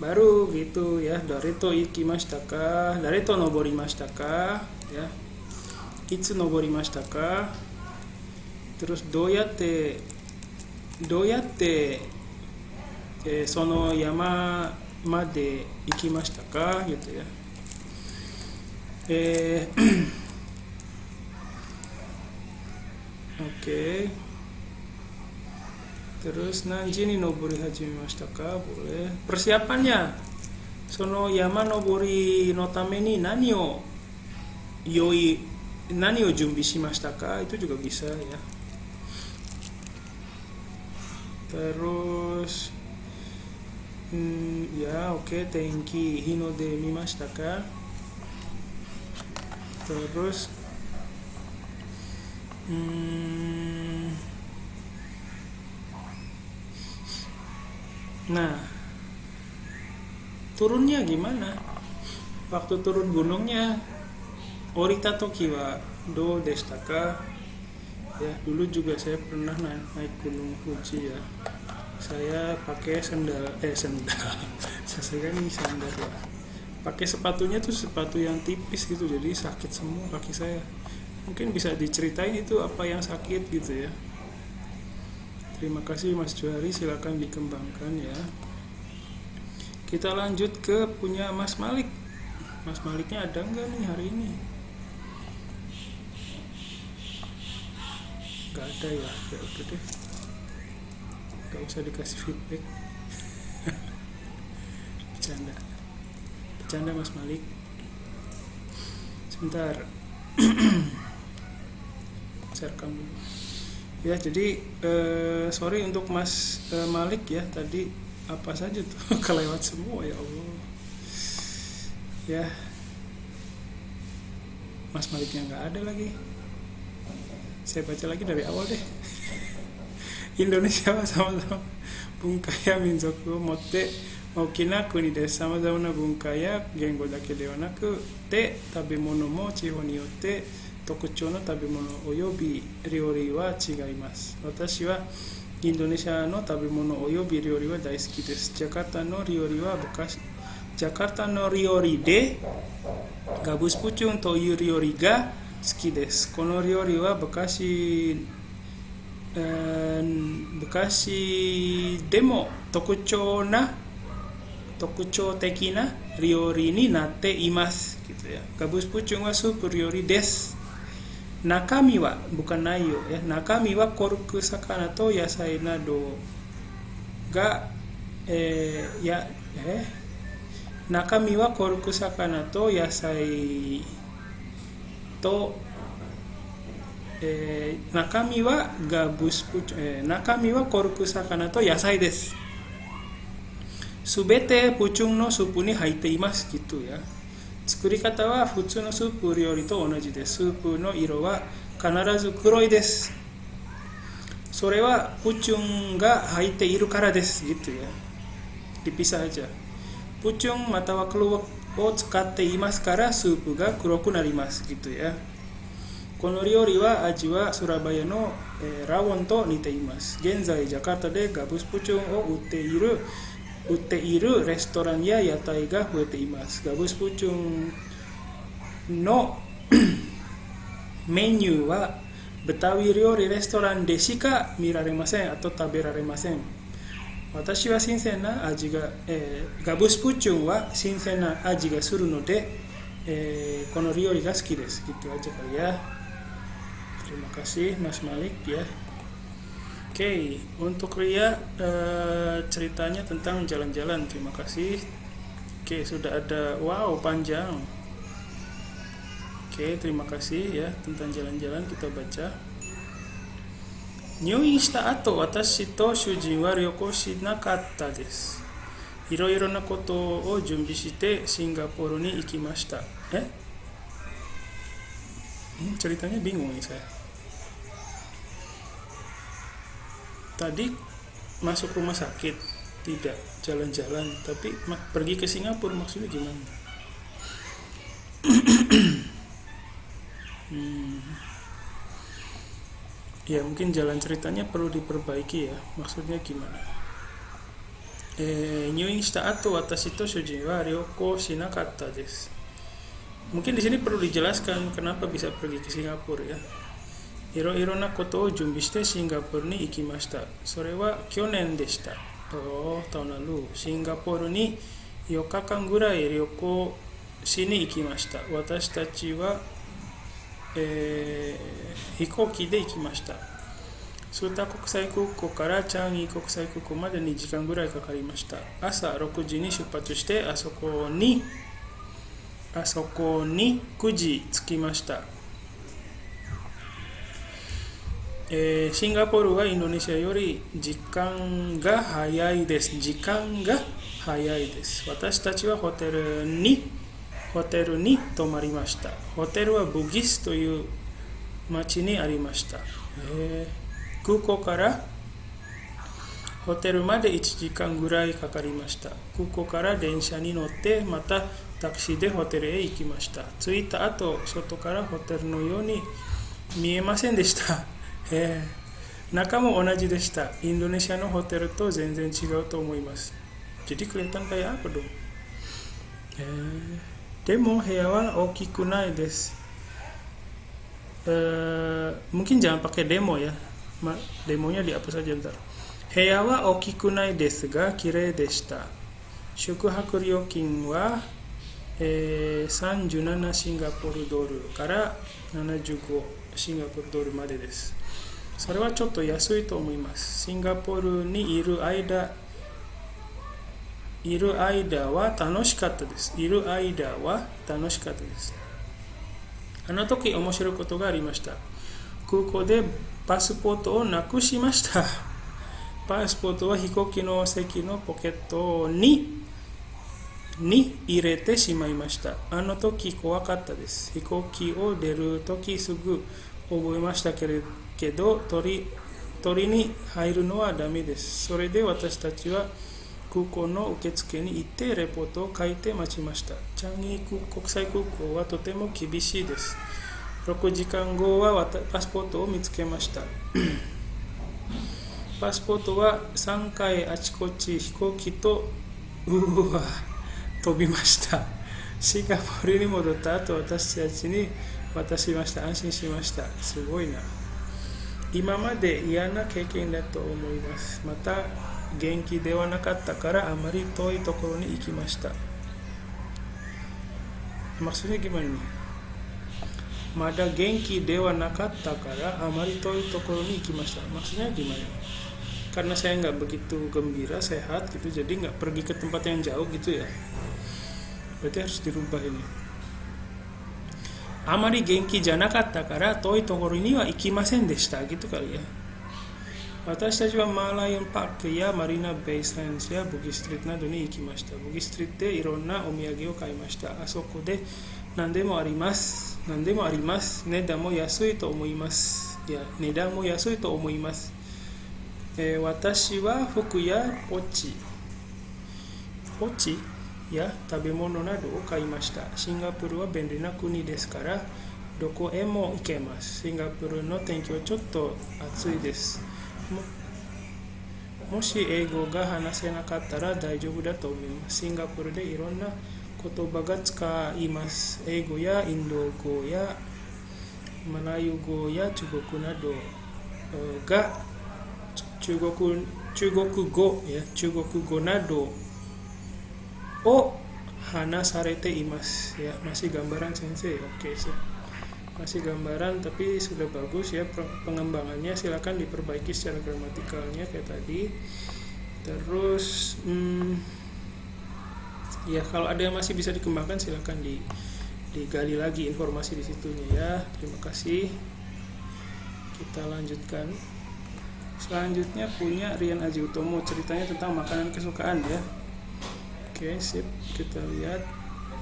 Baru gitu ya. Dareto ikimashita ka? Dareto noborimashita ka? Ya. Itsu noborimashita ka? Terus doyatte sono yama made ikimashita ka? Gitu ya. Oke. Terus nanji ni nobori hajimemashita ka? Boleh. Persiapannya, sono yama nobori no tame ni nani o junbi shimashita ka? Itu juga bisa ya. Terus ya oke, tenki hinode mimashita ka? Terus nah, turunnya gimana? Waktu turun gunungnya, orita toki wa do deshita ka? Ya, dulu juga saya pernah naik gunung Fuji ya. Saya pakai sandal. Saya kan ini sandal ya. Pakai sepatunya tuh sepatu yang tipis gitu, jadi sakit semua kaki saya. Mungkin bisa diceritain itu apa yang sakit gitu ya. Terima kasih Mas Johari, silakan dikembangkan ya. Kita lanjut ke punya Mas Malik. Mas Maliknya ada nggak nih hari ini? Nggak ada ya, ya udah deh. Nggak usah dikasih feedback. Bercanda Mas Malik. Sebentar. Saya rekam dulu. Ya, jadi sorry untuk Mas Malik ya, tadi apa saja tuh kelewat semua ya Allah. Ya. Mas Maliknya nggak ada lagi. Saya baca lagi dari awal deh. Indonesia sama-sama bunkaya minzoku motte Okina kuni desu. Sama-sama na bunkaya gengo dake de wa naku te tabemono mo chihou ni yotte tokuchou no tabemono oyobi ryori wa chigaimasu. Watashi wa Indonesia no tabemono oyobi ryori wa daisuki desu. Jakarta no ryori de gabus puchung toいうryori ga suki desu. Kono ryori wa Bekashi demo tokuchou tekina ryori ni natte imasu gitu ya. Gabus puchung wa supu ryori desu. Nakami wa bukan nayo ya. Nakami wa koruku sakana to yasai nado ga nakami wa koruku sakana to yasai to nakami wa gabus puchung nakami wa koruku sakana to yasai desu. Subete puchung no supu ni haite imasu gitu ya. Tsukurikata wa futsu no supu ryori to onaji desu. Supu no iro wa kanarazu kuroi desu. Sore wa puchung ga haite iru kara desu gitu ya. Dipisah aja. Puchung mata wa kluwak o tsukatte imasu kara supu ga kuroku narimasu gitu ya. Kono ryori wa aji wa Surabaya no rawon to nite imasu. Genzai Jakarta de gabus puchung o utte iru restoran ya yatai ga fuete imasu. Gabus puchung no menu wa Betawi ryori restoran de shika miraremasen atau taberaremasen. Watashi wa shinsei na aji ga gabus pucung wa shinsei na aji ga suru node kono ryori ga suki desu. Gitu aja kali ya. Terima kasih Mas Malik ya. Oke, untuk Ria ceritanya tentang jalan-jalan. Terima kasih. Oke, sudah ada, wow, panjang. Oke, terima kasih ya tentang jalan-jalan kita baca. Nyuin shita ato watashi to shujin wa ryoko shinakatta desu. Iro-iro na koto o junbi shite Singapura ni ikimashita. Ceritanya bingung nih saya. Tadi masuk rumah sakit, tidak jalan-jalan, tapi pergi ke Singapura maksudnya gimana? Ya mungkin jalan ceritanya perlu diperbaiki ya, maksudnya gimana? Nyuin shita ato watashi to shujin wa ryoko shinakatta desu. Mungkin di sini perlu dijelaskan kenapa bisa pergi ke Singapura ya. Iro-iro na koto o junbi shite Singapura ni ikimashita. Sore wa kyonen deshita. Oh, tahun lalu. Singapura ni 4日間ぐらい旅行しに行きました。私たちは、飛行機で行きました。スータ国際空港からチャンギ国際空港まで2時間ぐらいかかりました。朝6時に出発して、あそこに9時着きました。シンガポールはインドネシアより時間が早いです。私たちはホテルに泊まりました。ホテルはブギスという町にありました。空港からホテルまで1時間ぐらいかかりました。空港から電車に乗ってまたタクシーでホテルへ行きました。着いた後、外からホテルのように見えませんでした。中も同じでした。インドネシアのホテルと全然違うと思います。Jadi kelihatan kayak apa dong? Demo部屋は大きくないです。Mungkin jangan pakai demo ya. Demonya dihapus saja ntar. 部屋は大きくないですが綺麗でした。宿泊料金は、37シンガポールドルから75シンガポールドルまでです。それはちょっと安いと思います。シンガポールにいる間は楽しかったです。あの時面白いことがありました。空港でパスポートをなくしました。パスポートは飛行機の席のポケットに入れてしまいました。あの時怖かったです。飛行機を出る時すぐ覚えましたけど取りに入るのはダメです。それで私たちは空港の受付に行ってレポートを書いて待ちました。チャンギ国際空港はとても厳しいです。6時間後はパスポートを見つけました。パスポートは3回あちこち飛行機と飛びました。シンガポールに戻った後、私たちに渡しました。安心しました。すごいな。今まで嫌な経験だと思います。また元気ではなかったからあまり遠いところに行きました。Maksudnya gimana nih? Mada genki dewa nakatta kara amari toi tokoro ni ikimashita. Maksudnya gimana? Karena saya nggak begitu gembira, sehat gitu, jadi nggak pergi ke tempat yang jauh gitu ya. Berarti harus dirubah ini. Amari genki janakatta kara toi tokoro ni wa ikimasen deshita gitu kali ya. 私たちはマーライオンパークやマリーナベイサンズやブギストリートなどに行きました。ブギストリートでいろんなお土産を買いました。あそこで何でもあります。値段も安いと思います。私は服やポチや食べ物などを買いました。シンガポールは便利な国ですからどこへも行けます。シンガポールの天気はちょっと暑いです。もし英語が話せなかったら大丈夫だと思います。シンガポールでいろんな言葉が使います。英語やインド語や Melayu go ya Chugoku nado ga Chugoku go ya Chugoku go nado o hana sarete imas ya, masih gambaran sensei. Oke, masih gambaran tapi sudah bagus ya. Pengembangannya silakan diperbaiki secara gramatikalnya kayak tadi. Terus ya kalau ada yang masih bisa dikembangkan silakan digali lagi informasi di situnya ya. Terima kasih. Kita lanjutkan. Selanjutnya punya Rian Aji Utomo, ceritanya tentang makanan kesukaan ya. Oke, sip. Kita lihat.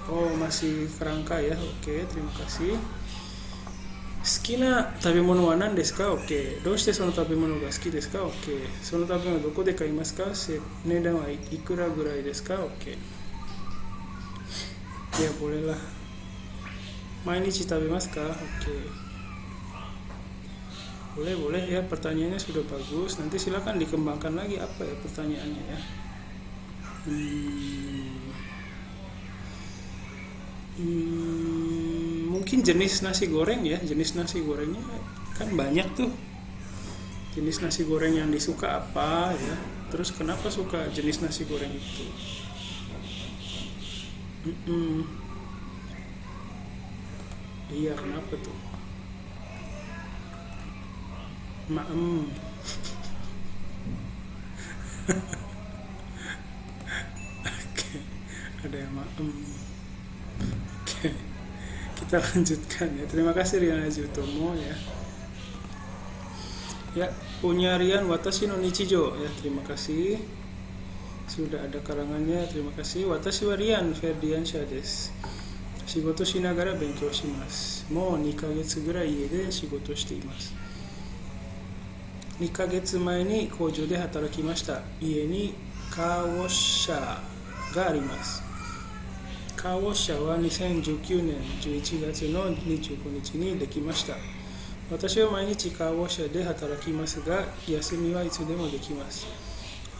Oh, masih kerangka ya. Oke, terima kasih. 好きな食べ物は何ですか ?OK。どうしてその食べ物が好きですか ?OK。その食べ物はどこで買いますか値段はいくらぐらいですか ?OK。Ya boleh lah. 毎日食べますか ?OK。Boleh ya, pertanyaannya sudah bagus. Nanti silakan dikembangkan lagi apa ya pertanyaannya ya. Mungkin jenis nasi goreng ya. Jenis nasi gorengnya kan banyak tuh. Jenis nasi goreng yang disuka apa ya. Terus kenapa suka jenis nasi goreng itu. Iya, kenapa tuh? Oke, ada yang Oke, kita lanjutkan ya. Terima kasih Rian Aji Utomo ya. Ya, punya Rian Watashi no Nichijo ya. Terima kasih. Sudah ada karangannya. Terima kasih. Watashi wa Rian Ferdiansyah desu. 仕事しながら勉強します。もう2ヶ月ぐらい家で仕事しています。2ヶ月前に工場で働きました。家にカーウォッシャーがあります。カーウォッシャーは2019年11月の25日にできました。私は毎日カーウォッシャーで働きますが、休みはいつでもできます。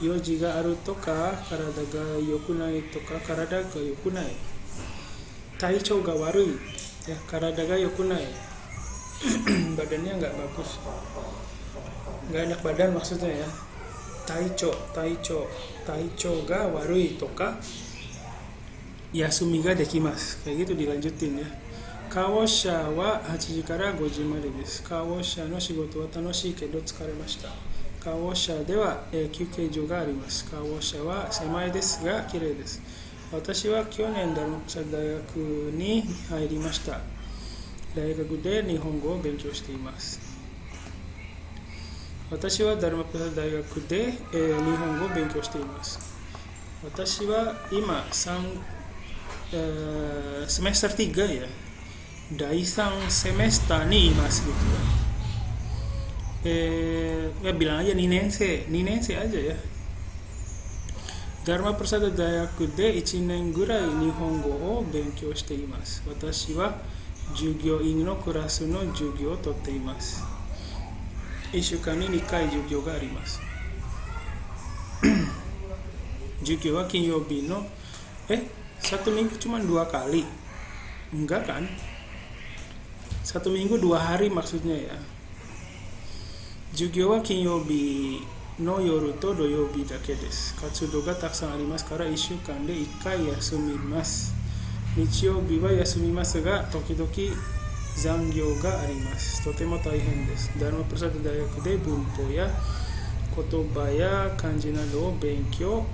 用事があるとか、体が良くないとか、体が良くない。体調が悪いya, 体が良くないbadannya nggak bagus, nggak enak badan maksudnya ya. Taicho ga warui toka yasumi ga dekimasu, kayak gitu dilanjutin ya. Kawosha wa 8時から5時までです。Kawoshaの仕事は楽しいけど疲れました。Kawoshaでは休憩所があります。Kawoshaは狭いですが綺麗です。私は去年ダルマプサ大学に入りました。大学で日本語を勉強しています。私はダルマプサ大学で、日本語を勉強しています。私は今セメスター3ya. 第3 semesterにいますgitu ya. Ya bilang aja ninense aja ya. Dharma Prasada Dayaku de 1年ぐらい日本語を勉強しています。私は従業員のクラスの授業をとっています。1週間に2回授業があります。授業は金曜日のsatu minggu cuma 2 kali. Enggak kan? 1 minggu 2 hari maksudnya ya. 授業は金曜日の夜と土曜日だけです。活動がたくさんありますから1週間で1回休みます。日曜日は休みますが時々残業があります。とても大変です。ダルマプラサダ大学で文法や言葉や漢字などを勉強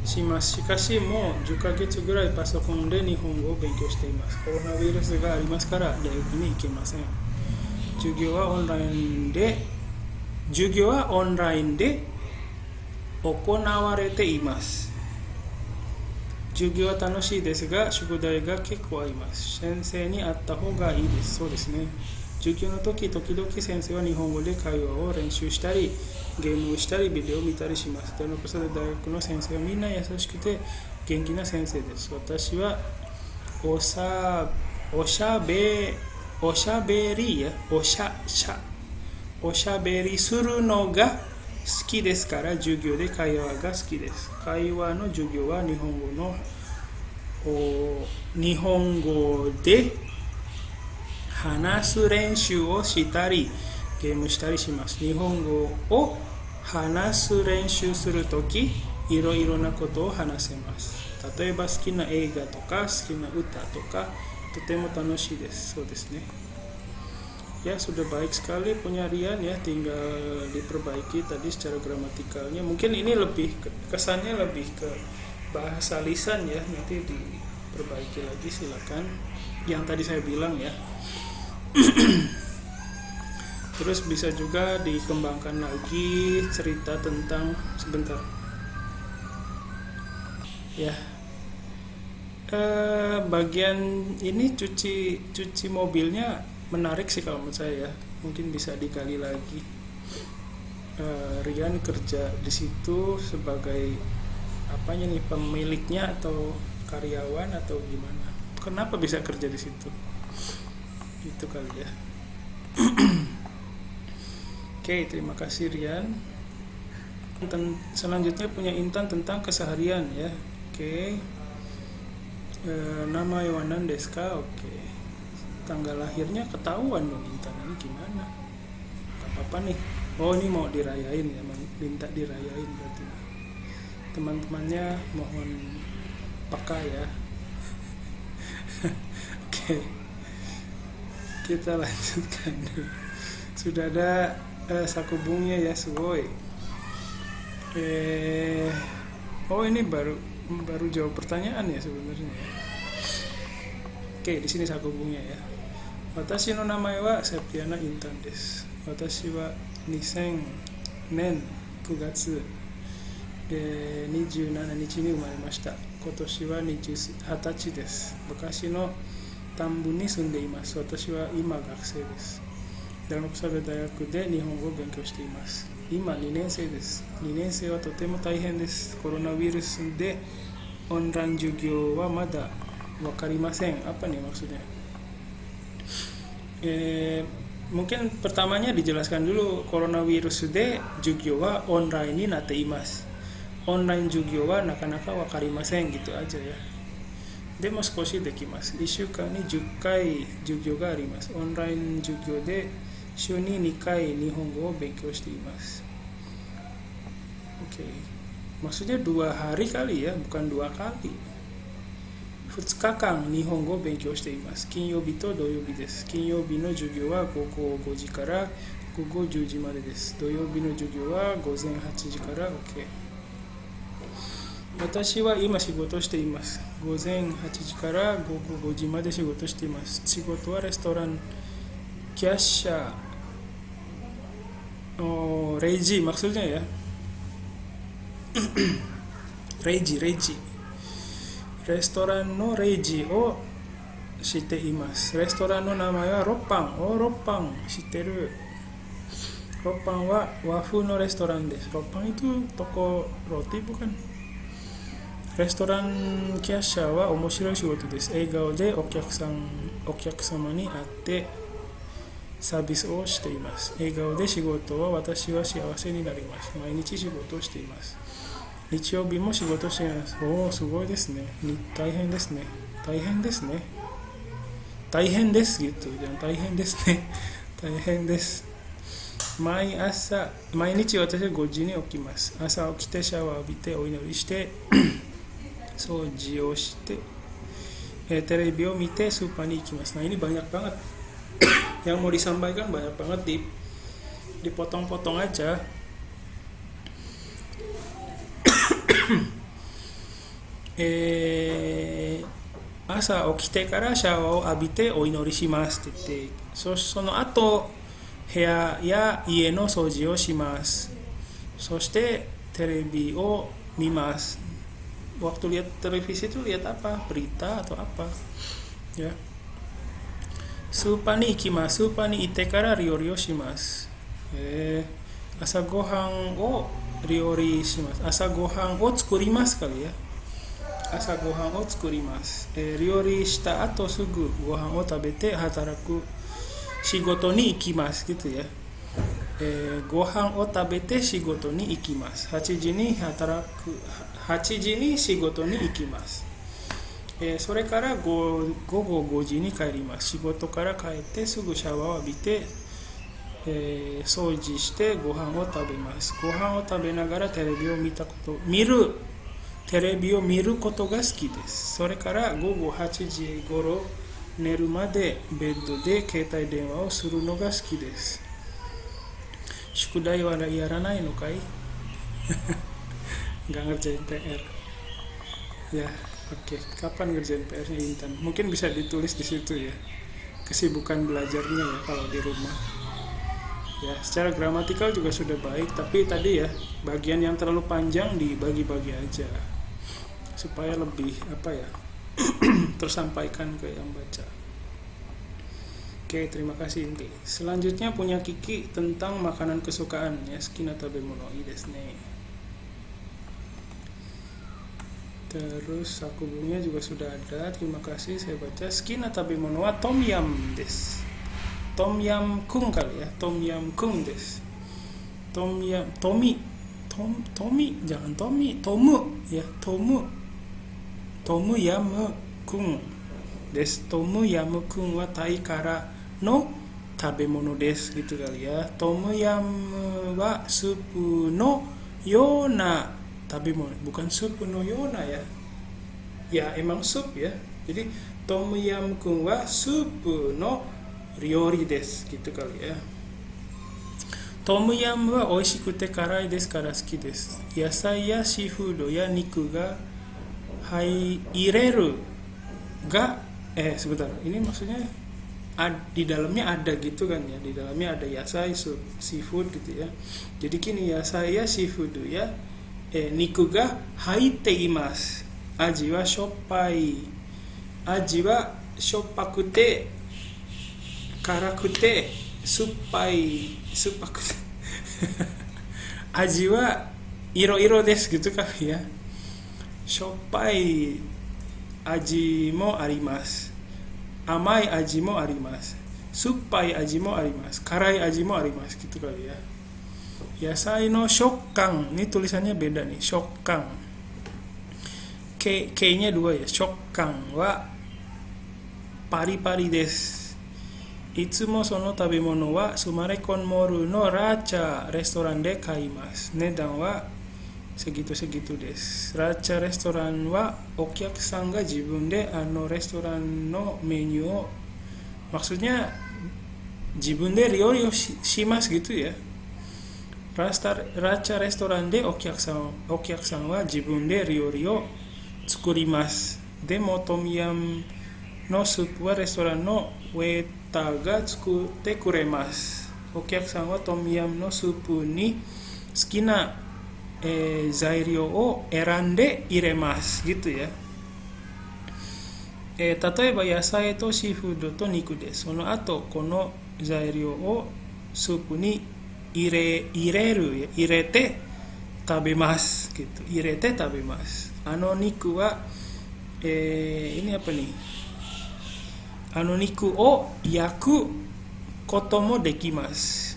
します。しかしもう10ヶ月ぐらいパソコンで日本語を勉強しています。コロナウイルスがありますから大学に行けません。授業はオンラインで行われています。授業は楽しいですが宿題が結構あります。先生に会った方がいいです。そうですね。授業の時々先生は日本語で会話を練習したりゲームをしたりビデオを見たりします。ダルマプラサダ大学の先生はみんな優しくて元気な先生です。私はおしゃべりするのが好きですから授業で会話が好きです。会話の授業は日本語で hanasu renshu o shitari geemu shitari shimasu. Nihongo o hanasu renshu suru toki iro na koto o hanasemasu. Tateba suki na eiga toka suki na uta toka totemo tanoshii desu. So desu ne. Ya, sudah baik sekali punya Rian ya, tinggal diperbaiki tadi secara gramatikalnya. Mungkin ini lebih kesannya lebih ke bahasa lisan ya, nanti diperbaiki lagi silakan. Yang tadi saya bilang ya. Terus bisa juga dikembangkan lagi cerita tentang sebentar. Ya. Bagian ini cuci mobilnya menarik sih kalau menurut saya, mungkin bisa digali lagi. Rian kerja di situ sebagai apanya nih, pemiliknya atau karyawan atau gimana? Kenapa bisa kerja di situ? Itu kali ya. Oke, terima kasih Rian. Selanjutnya punya Intan tentang keseharian ya. Oke. Nama Yohanan Deska. Oke. Tanggal lahirnya ketahuan dong Intan, ini gimana? Gak apa-apa nih. Oh, ini mau dirayain ya, minta dirayain berarti. Teman-temannya mohon peka ya. Oke. Kita lanjutkan dulu. Sudah ada sakubungnya ya, sugoi. Oh, ini baru jawab pertanyaan ya sebenarnya. Oke, di sini sakubungnya ya. Watashi no namae wa Septiana Intan desu. Watashi wa 2000年9月27日に生まれました。今年は20歳です。昔の丹部に住んでいます。私は今学生です。大学サル大学で日本語を勉強しています。今2年生です。2年生はとても大変です。コロナウイルスでオンライン授業はまだわかりません。Apa nih maksudnya? Mungkin pertamanya dijelaskan dulu, coronavirus de jugyo wa online ni nate imasu. Online jugyo wa nakanaka wakarimasen gitu aja ya. Demo skoshi dekimasu. 1週間に10回授業があります。オンライン授業で週に2回日本語を勉強しています。Oke. Maksudnya 2 hari kali ya, bukan 2 kali. 2日間日本語を勉強しています。金曜日と土曜日です。金曜日の授業は午後5時から午後10時までです。土曜日の授業は午前8時から OK。 私は今仕事しています。午前8時から午後5時まで仕事しています。仕事はレストランキャッシャー、レイジ maksudnya ya. レイジレストランのレイジをしています。レストランの名前はロッパン。ロッパン知ってる。ロッパンは和風のレストランです。ロッパンitu toko roti bukan? レストランキャッシャーは面白い仕事です。笑顔でお客様に会ってサービスをしています。笑顔で仕事は私は幸せになります。毎日仕事をしています。日曜日も仕事しています。すごいですね。大変ですね。大変ですね。大変ですgitu jangan大変ですね。大変です。毎日私は5時に起きます。朝起きてシャワー浴びてお祈りして掃除をして、テレビを見てスーパーに行きます。Nah, ini banyak banget yang mau disampaikan, banyak banget dipotong-potong aja. 朝起きてからシャワーを浴びてお祈りしますって言って、その後部屋や家の掃除をします。そしてテレビを見ます。Waktu lihat televisi itu lihat apa? Berita atau apa? Ya. スーパーに行きます。スーパーに行ってから料理をします。朝ごはんを料理します。朝ごはんを作りますkali ya. 朝ごはんを作ります。料理した後すぐご飯を食べて働く仕事に行きますgitu ya. ご飯を食べて仕事に行きます。8時に仕事に行きます。それから午後5時に帰ります。仕事から帰ってすぐシャワーを浴びて、掃除してご飯を食べます。ご飯を食べながらテレビを見ることが好きです。それから午後8時頃寝るまでベッドで携帯電話をするのが好きです。宿題はやらないのかい? Nggak ngerjain PR. Ya, oke. Kapan ngerjain PR-nya Intan? Mungkin bisa ditulis di situ ya. Kesibukan belajarnya ya kalau di rumah. Ya, secara gramatikal juga sudah baik, tapi tadi ya bagian yang terlalu panjang dibagi-bagi aja supaya lebih tersampaikan ke yang baca. Oke, terima kasih Inti. Selanjutnya punya Kiki tentang makanan kesukaan ya, Sukina tabemono ii desu ne. Terus sakubungnya juga sudah ada. Terima kasih, saya baca. Sukina tabemono wa tom yum desu. Tom yum kung kali ya, tom yum kung desu. Tomi, jangan Tomi, Tomu ya, Tomu yamu kung desu. Tomu yamu kung wa tai kara no tabemono desu gitu kali ya. Tomu yamu wa supu no yona tabemono, bukan supu no yona ya. Ya emang sup ya. Jadi tomu yamu kung wa supu no ryori desu gitu kali ya. Tomu yam wa oishikute karai desu kara suki desu. Yasai ya seafood ya niku ga ireru ga sebentar. Ini maksudnya di dalamnya ada gitu kan ya. Di dalamnya ada yasai seafood gitu ya. Jadi kini yasai ya seafood ya niku ga haite imasu. Aji wa shoppai. Aji wa shoppakute karakute suppai aji wa iro desu gitu kali ya. Shoppai aji mo arimasu. Amai aji mo arimasu. Suppai aji mo arimasu. Karai aji mo arimasu gitu kali ya. Yasai no shokkan. Ini tulisannya beda nih. Shokkan. K-nya 2 ya. Shokkan wa pari-pari desu. Itsumo sono tabemono wa Sumarekon Moru no Racha restoran de kaimasu. Nedan wa segitu-segitu desu. Racha restoran wa okyakusan ga jibun de restoran no menu o, maksudnya jibun de ryori o shimasu gitu ya. Racha restoran de okyakusan wa jibun de ryori o tsukurimasu. Demo tom yum no supu wa restoran no weta ga tsukute kuremasu. Okyakusan wa tom yum no supu ni sukina zairyo o erande iremasu gitu ya. Tatoeba yasai to seafood to niku desu. Sono ato kono zairyo o supu ni ireru ya, irete tabemasu gitu. Irete tabemasu. Niku wa ini apa nih? Niku o yaku koto mo dekimasu.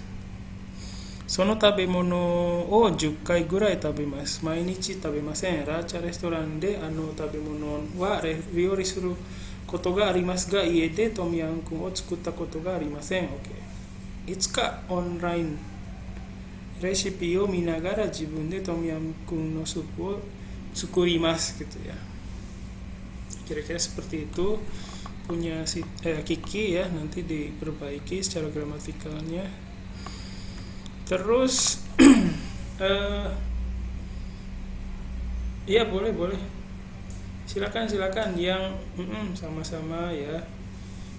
Sono tabemono o 10回ぐらい食べます。毎日食べません。ラーチャレストランで食べ物は料理することがありますが、家でトムヤムクンを作ったことがありません。いつかオンラインレシピを見ながら自分でトムヤムクンのスープを作りますgitu ya. Kira-kira seperti itu. Punya Kiki ya, nanti diperbaiki secara gramatikalnya. Terus ya boleh silakan yang sama-sama ya,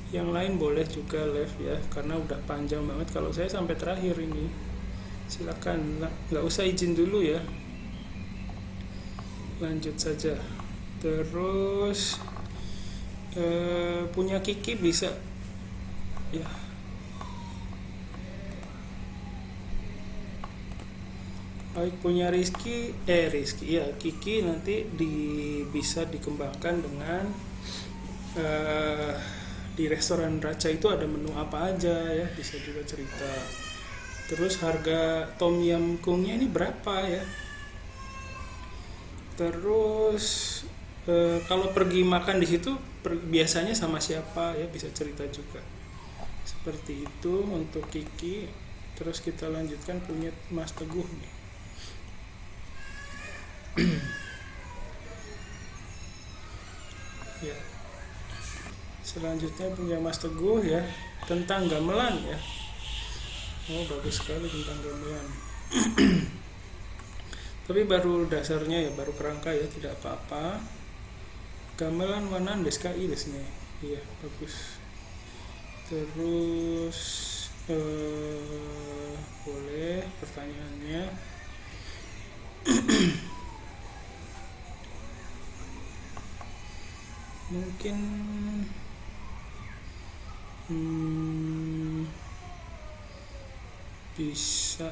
yang lain boleh juga live ya, karena udah panjang banget kalau saya sampai terakhir ini. Silakan, nggak usah izin dulu ya, lanjut saja. Terus punya Kiki bisa ya. Baik, punya Rizky ya, Kiki nanti bisa dikembangkan dengan di restoran Racha itu ada menu apa aja ya, bisa juga cerita. Terus harga tom yum kungnya ini berapa ya. Terus Kalau pergi makan di situ biasanya sama siapa ya, bisa cerita juga. Seperti itu untuk Kiki. Terus kita lanjutkan punya Mas Teguh nih. Ya, selanjutnya punya Mas Teguh ya, tentang gamelan ya. Oh, bagus sekali tentang gamelan. Tapi baru dasarnya ya, baru kerangka ya, tidak apa-apa. Gamelan wanan desu ka ii desu ne. Iya, bagus. Terus boleh pertanyaannya. Mungkin bisa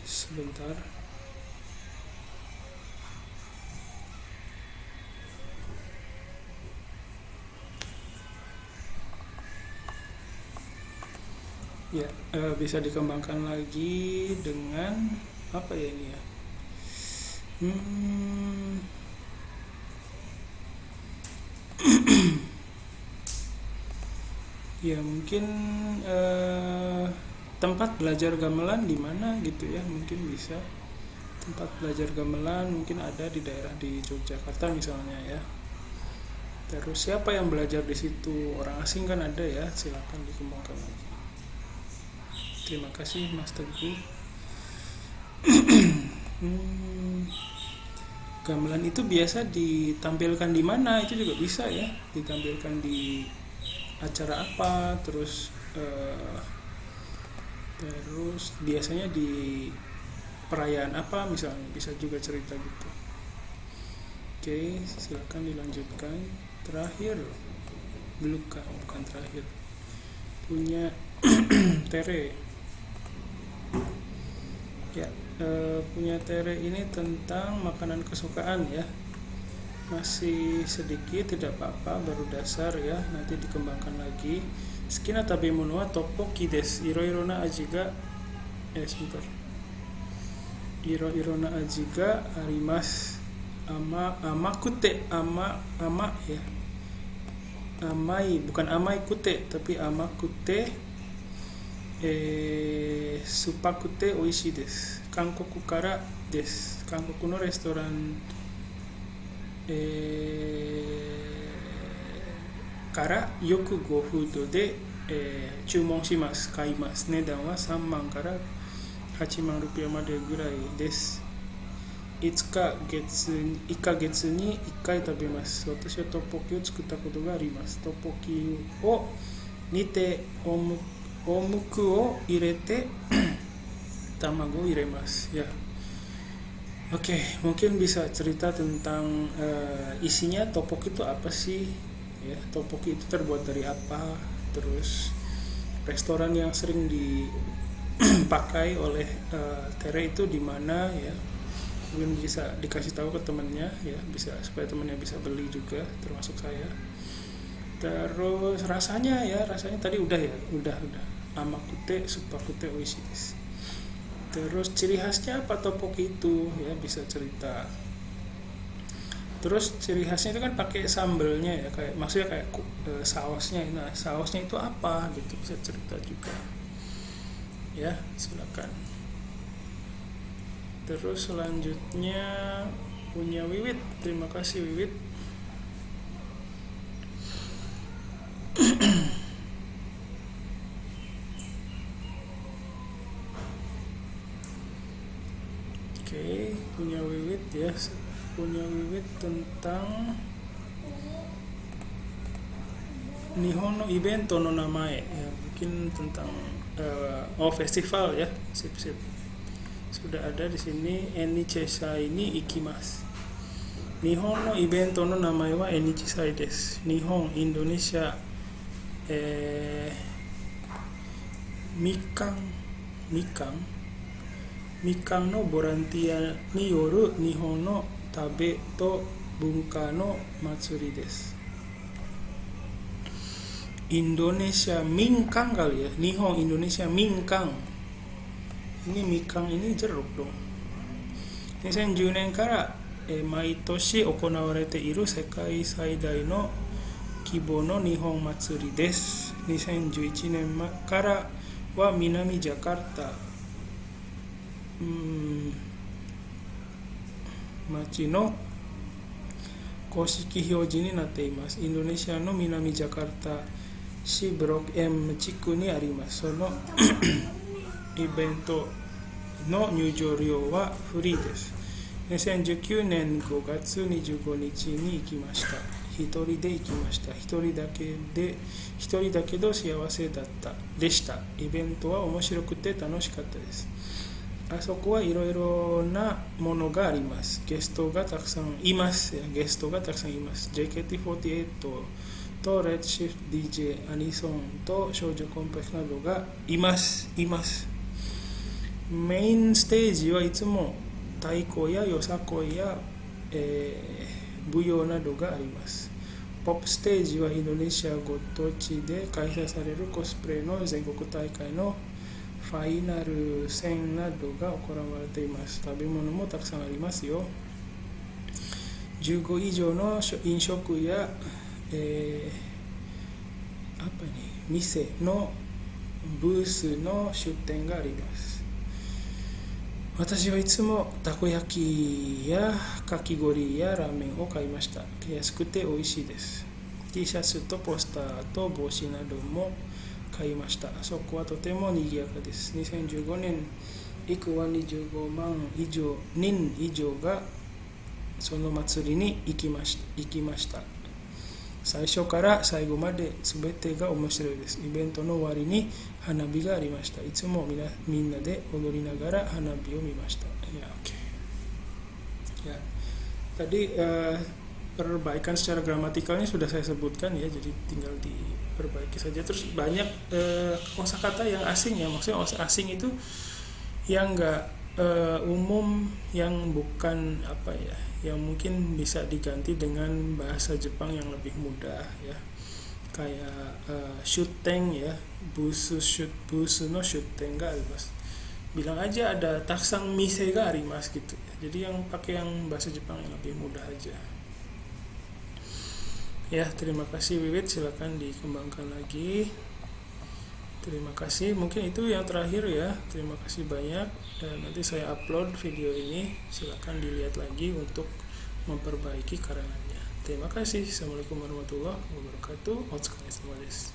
sebentar. Ya, bisa dikembangkan lagi dengan apa ya ini ya? Ya mungkin tempat belajar gamelan di mana gitu ya, mungkin bisa. Tempat belajar gamelan mungkin ada di daerah di Yogyakarta misalnya ya. Terus siapa yang belajar di situ? Orang asing kan ada ya, silakan dikembangkan lagi. Terima kasih Mas Teguh. Gamelan itu biasa ditampilkan di mana? Itu juga bisa ya, ditampilkan di acara apa, terus biasanya di perayaan apa misalnya, bisa juga cerita gitu. Oke, silakan dilanjutkan. Terakhir, belum kan? Bukan terakhir. Punya Tere. Ya, punya Tere ini tentang makanan kesukaan ya. Masih sedikit, tidak apa-apa, baru dasar ya, nanti dikembangkan lagi. Skina tabemono wa toppoki desu. Iro-iro na aji ga sebentar. Iro-iro na aji ga arimasu. Amakute, ama ya. Amai, bukan amai kute, tapi amakute, supakute oishii desu. Kankoku kara desu. Kankoku no restoranからよくごフードで、注文します。買います。値段は3万から8万ルピアまでぐらいです。1ヶ月に1回食べます。私はトッポッキを作ったことがあります。トッポッキを煮ておむくを入れて卵を入れます。Ya. Oke, mungkin bisa cerita tentang isinya tteokbokki itu apa sih? Ya, tteokbokki itu terbuat dari apa? Terus restoran yang sering dipakai oleh Tere itu di mana ya? Mungkin bisa dikasih tahu ke temannya ya, bisa supaya temannya bisa beli juga, termasuk saya. Terus rasanya tadi udah ya, udah. Amakute, supakute, oishii desu. Terus ciri khasnya apa tteokbokki itu ya, bisa cerita. Terus ciri khasnya itu kan pakai sambelnya ya, kayak maksudnya kayak sausnya. Nah, sausnya itu apa gitu, bisa cerita juga. Ya, silakan. Terus selanjutnya punya Wiwit. Terima kasih Wiwit. Oke, punya Wiwit ya. Punya Wiwit tentang Nihon no Ibento no Namae ya, mungkin tentang festival ya. Sip. Sudah ada di sini. Enichesai ni ikimasu. Nihon no Ibento no namae wa Enichesai desu. Nihon, Indonesia, Mikan no borantia ni yoru Nihon no tabe to bunka no matsuri desu. Indonesia Minkang kali ya. Nihon Indonesia Minkang. Ini Mikang ini jeruk dong. 2010年から毎年行われている世界最大の規模の日本祭りです。2011年からは南ジャカルタ町の公式表示になっています。インドネシアの南ジャカルタ市ブロック M 地区にあります。そのイベントの入場料はフリーです。2019年5月25日に行きました。一人で行きました。一人だけど幸せでした。イベントは面白くて楽しかったです。あそこはいろいろなものがあります。ゲストがたくさんいます。JKT48 とレッドシフト DJ アニソンと少女コンプレックスなどがいます。メインステージはいつも太鼓やよさこいや、舞踊などがあります。ポップステージはインドネシアご当地で開催されるコスプレの全国大会のファイナル戦などが行われています。食べ物もたくさんありますよ。15以上の飲食や、店のブースの出店があります。私はいつもたこ焼きやかき氷やラーメンを買いました。安くて美味しいです。T シャツとポスターと帽子なども買いました。そこはとても賑やかです。2015年行くは25万人以上がその祭りに行きました。最初から最後まで全てが面白いです。イベントの終わりに花火がありました。いつもみんなで踊りながら花火を見ました。Tadi perbaikan secara gramatikalnya sudah saya sebutkan ya, jadi tinggal diperbaiki saja. Terus banyak kosakata yang asing ya, maksudnya asing itu yang enggak umum, yang bukan yang mungkin bisa diganti dengan bahasa Jepang yang lebih mudah ya, kayak shuten ya, busu no shuten ga arimasu, bilang aja ada taksang mise ga arimasu gitu ya. Jadi yang pakai yang bahasa Jepang yang lebih mudah aja ya. Terima kasih Wiwit, silakan dikembangkan lagi. Terima kasih, mungkin itu yang terakhir ya. Terima kasih banyak, dan nanti saya upload video ini, silakan dilihat lagi untuk memperbaiki karangannya. Terima kasih. Assalamualaikum warahmatullahi wabarakatuh. Otsukaresama desu.